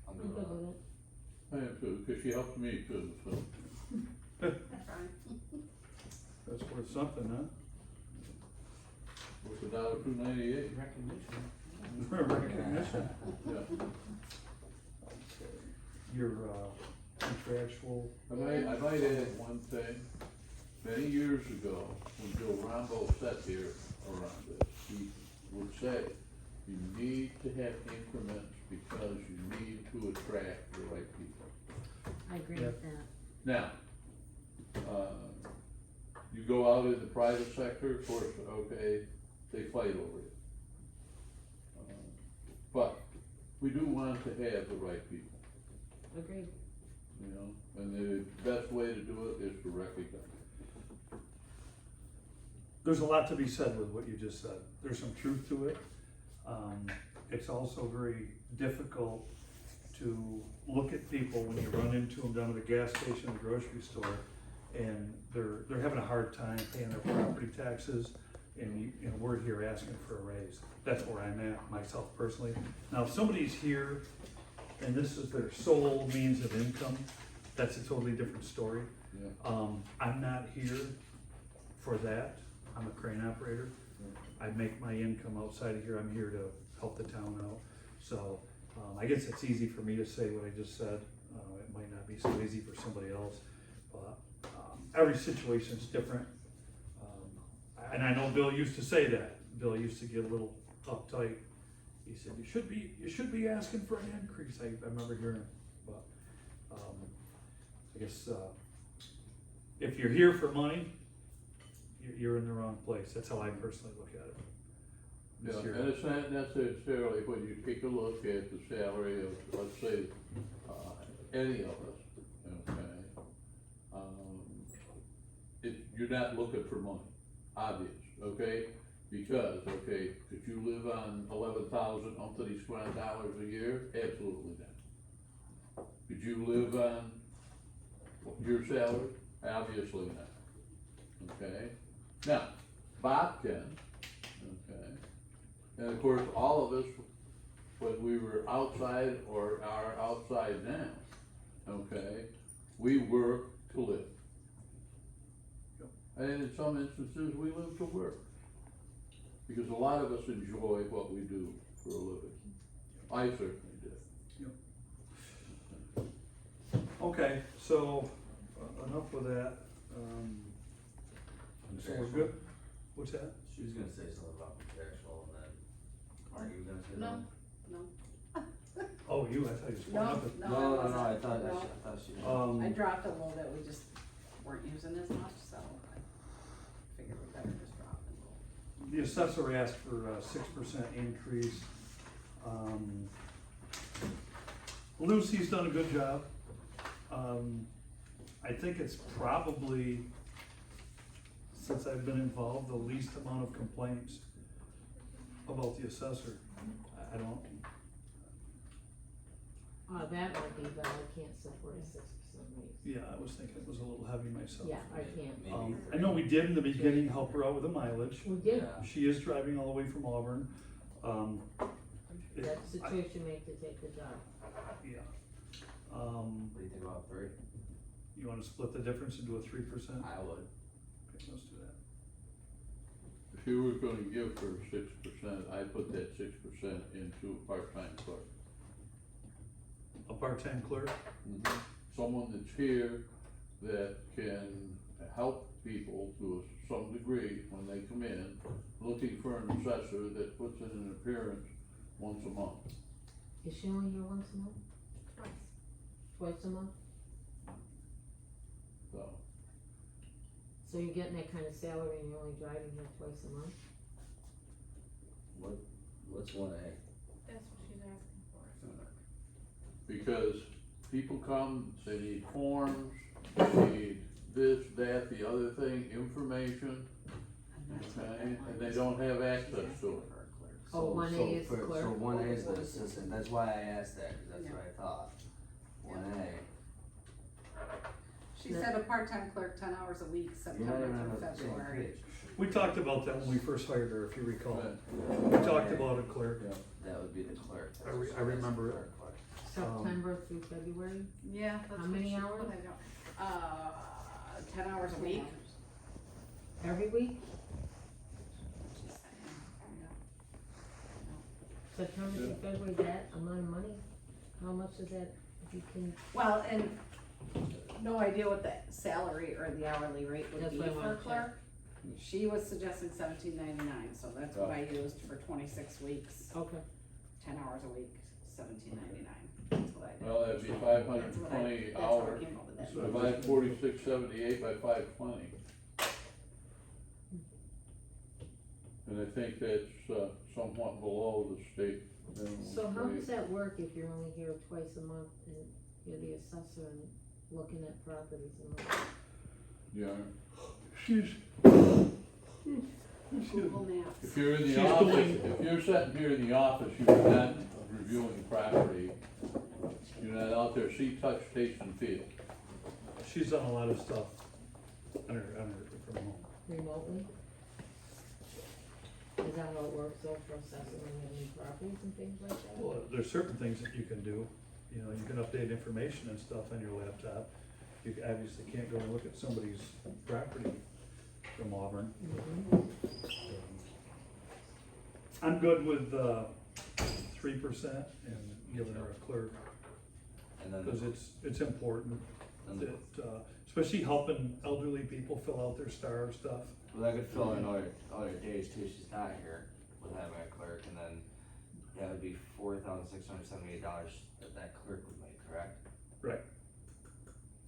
I'm I'm good good with with it. it. I am too, cause she helped me too, so. That's worth something, huh? What's $1.298? Recognition. Recognition. Yeah. Your contractual, I might add one thing, many years ago, when Joe Rombo sat here around this, he would say, you need to have increments because you need to attract the right people. I agree with that. Now, you go out in the private sector, of course, okay, they fight over it. But we do want to have the right people, Agreed. you know, and the best way to do it is to recognize it. There's a lot to be said with what you just said. There's some truth to it. It's also very difficult to look at people when you run into them down at the gas station, the grocery store, and they're having a hard time paying their property taxes, and we're here asking for a raise. That's where I'm at myself personally. Now, if somebody's here and this is their sole means of income, that's a totally different story. Yeah. I'm not here for that. I'm a crane operator. I make my income outside of here. I'm here to help the town out. So, I guess it's easy for me to say what I just said. It might not be so easy for somebody else, but, every situation's different. And I know Bill used to say that. Bill used to get a little uptight. He said, you should be asking for an increase. I remember hearing him, but, I guess, if you're here for money, you're in the wrong place. That's how I personally look at it. Yeah, This year- and it's not necessarily when you take a look at the salary of, let's say, any of us, okay? You're not looking for money, obvious, okay? Because, okay, could you live on $11,000 a year? Absolutely not. Could you live on your salary? Obviously not, okay? Now, Bob can, okay? And of course, all of us, when we were outside or are outside now, okay, we work to live. And in some instances, we live to work. Because a lot of us enjoy what we do for a living. I certainly do. Okay, so, enough with that. So we're good? What's that? She was gonna say something about contractual and then, are you gonna say No, something? no. Oh, you, I thought you was No, going up. no, No, I no, wasn't. I thought No. she. I Um, dropped a little bit, we just weren't using as much, so I figured we better just drop it a little. the assessor asked for a 6% increase. Lucy's done a good job. I think it's probably, since I've been involved, the least amount of complaints about the assessor. I don't, That might be, but I can't support a 6% raise. yeah, I was thinking it was a little heavy myself. Yeah, I can't. Maybe I know we did in the beginning help her out with the mileage. We did, Yeah. She is driving all the way from Auburn. that situation made to take the job. Yeah. What do you think about 3? You wanna split the difference and do a 3%? I would. Okay, let's do that. If you were gonna give her 6%, I'd put that 6% into a part-time clerk. A part-time clerk? Someone that's here that can help people to some degree when they come in, looking for an assessor that puts in an appearance once a month. Is she only here once a month? Twice a month? So, So you're getting that kind of salary and you're only driving here twice a month? What's 1A? That's what she's asking for. because people come, they need forms, they need this, that, the other thing, information, okay, and they don't have access to it. Oh, 1A is the clerk? So 1A is the assistant, that's why I asked that, cause that's what I thought. 1A, She said a part-time clerk, 10 hours a week, you're not September even on through the same February. page. We talked about that when we first hired her, if you recall. But We talked about a clerk. That would be the clerk. I remember it. Clerk. September through February? Yeah, that's How what many she hours? put it out. 10 hours a week. Every week? Just saying, yeah. September through February, that amount of money? How much is that, if you can, Well, and no idea what the salary or the hourly rate would That's be what I for a wanna check. clerk. She was suggesting $17.99, so that's what I used for 26 weeks, Okay. 10 hours a week, $17.99. That's what I did. Well, that'd be 520 That's what I hours, came up with that. So divide 4678 by 520. And I think that's somewhat below the state minimum So how wage. does that work if you're only here twice a month and you're the assessor and looking at properties and like? Yeah, She's, Google Maps. if you're in the She's office, doing- if you're sitting here in the office, you're not reviewing property. You're not out there, see, touch, taste, and feel. she's done a lot of stuff on her, from home. Remotely? Is that how it works though for assessing when you have new properties and things like that? Well, there's certain things that you can do, you know, you can update information and stuff on your laptop. You obviously can't go and look at somebody's property from Auburn. Mhm. I'm good with 3% and giving her a clerk, And then, because it's important and that, especially helping elderly people fill out their star stuff. well, that could fill in other days too, she's not here with having a clerk, and then that would be $4,678 that clerk would make, correct? Right.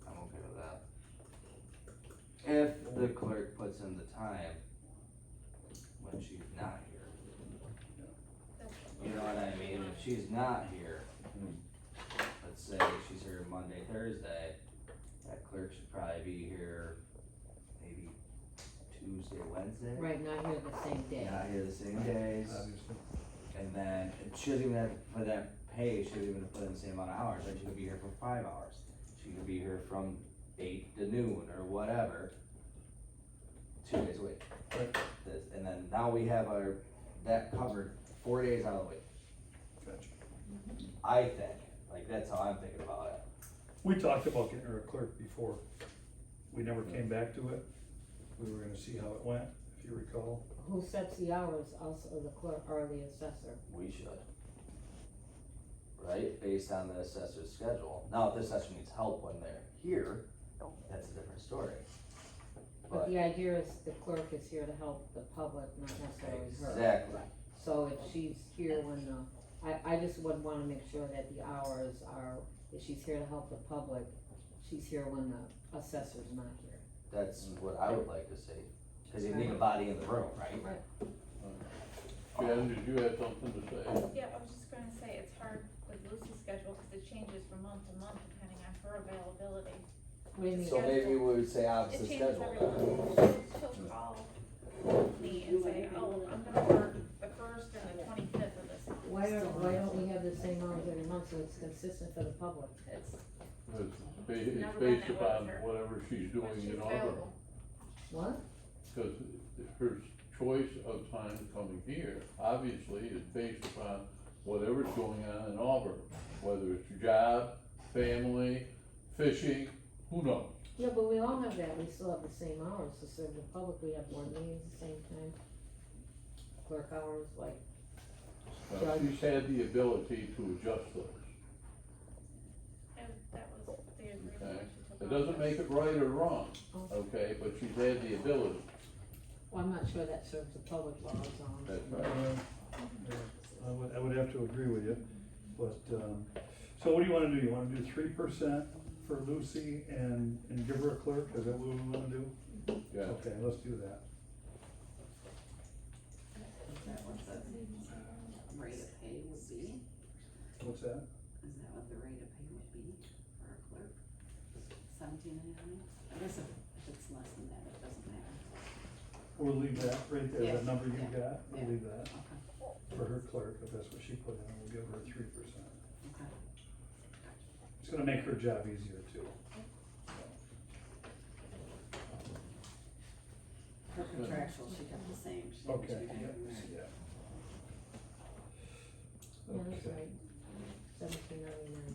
I'm okay with that. If the clerk puts in the time when she's not here. You know what I mean? If she's not here, let's say she's here Monday, Thursday, that clerk should probably be here maybe Tuesday, Wednesday. Right, not here the same day. Not here the same days, Obviously. and then she doesn't even have to put that pay, she doesn't even have to put in the same amount of hours, then she could be here for 5 hours. She could be here from 8 to noon or whatever, 2 days a week. Right. And then now we have that covered 4 days out of the week. Gotcha. I think, like, that's how I'm thinking about it. We talked about getting her a clerk before. We never came back to it. We were gonna see how it went, if you recall. Who sets the hours, us or the clerk or the assessor? We should. Right, based on the assessor's schedule. Now, if the assessor needs help when they're here, that's a different story. But the idea is the clerk is here to help the public, not necessarily her. Exactly. So if she's here when I just would wanna make sure that the hours are, if she's here to help the public, she's here when the assessor's not here. That's what I would like to see, cause you need a body in the room, right? Jen, did you have something to say? Yeah, I was just gonna say, it's hard with Lucy's schedule, cause it changes from month to month depending on her availability. What do you mean? So maybe we would say It opposite changes schedule every then. month. She'll call me and say, oh, I'm gonna work the 1st and the 25th of this month. Why don't we have the same hours every month so it's consistent for the public? It's, It's Never based been that upon way with her. whatever she's when doing she's in Auburn. available. What? Because her choice of time coming here, obviously, is based upon whatever's going on in Auburn. Whether it's job, family, fishing, who knows? Yeah, but we all have that, we still have the same hours to serve the public, we have board meetings at the same time. Clerk hours, like, She's had the ability to adjust those. And that was the agreement Okay. when she took It doesn't office. make it right or wrong, Oh. okay, but she's had the ability. well, I'm not sure that serves the public well, that's all I'm That's saying. right. I would have to agree with you, but, so what do you wanna do? You wanna do 3% for Lucy and give her a clerk? Is that what we wanna do? Yeah. Okay, let's do that. Is that what the rate of pay would be? What's that? Is that what the rate of pay would be for a clerk? 17.99? I guess if it's less than that, it doesn't matter. We'll leave that right there, Yeah, that number you yeah, got, we'll yeah. leave that Okay, for her clerk, if that's what she put in, we'll give her 3%. okay. It's gonna make her job easier too. Her contractual, she kept the same. She didn't Okay, change yeah, anything there. yeah. Yeah, that's Okay. right, 17.99.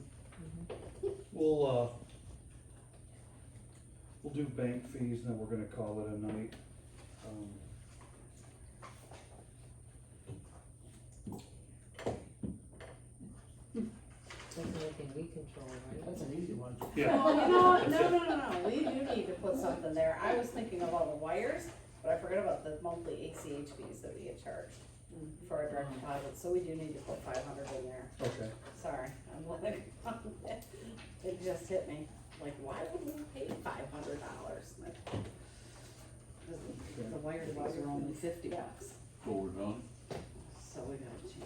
We'll do bank fees, and then we're gonna call it a night. Doesn't make any we control, right? That's an easy one. Yeah. Well, you know what, no, we do need to put something there, I was thinking of all the wires, but I forgot about the monthly ACH fees that we get charged for our direct deposit, so we do need to put 500 in there. Okay. Sorry, I'm letting, it just hit me, like, why would we pay $500? The wire fees are only $50, So we're done? so we gotta change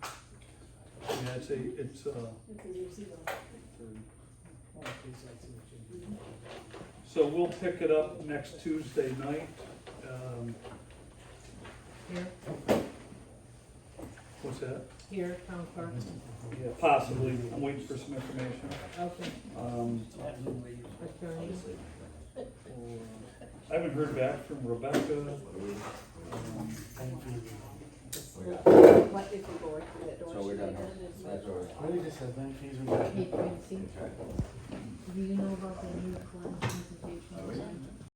that. Yeah, it's It's a new zero. so we'll pick it up next Tuesday night. Here, What's that? here, town clerk, Yeah, possibly, I'm waiting for some information. okay, attorney, I haven't heard back from Rebecca. What if we go right through that door? So we're done. It's That's over. Really just have bank fees we got. hey Tracy, do you know about the new collection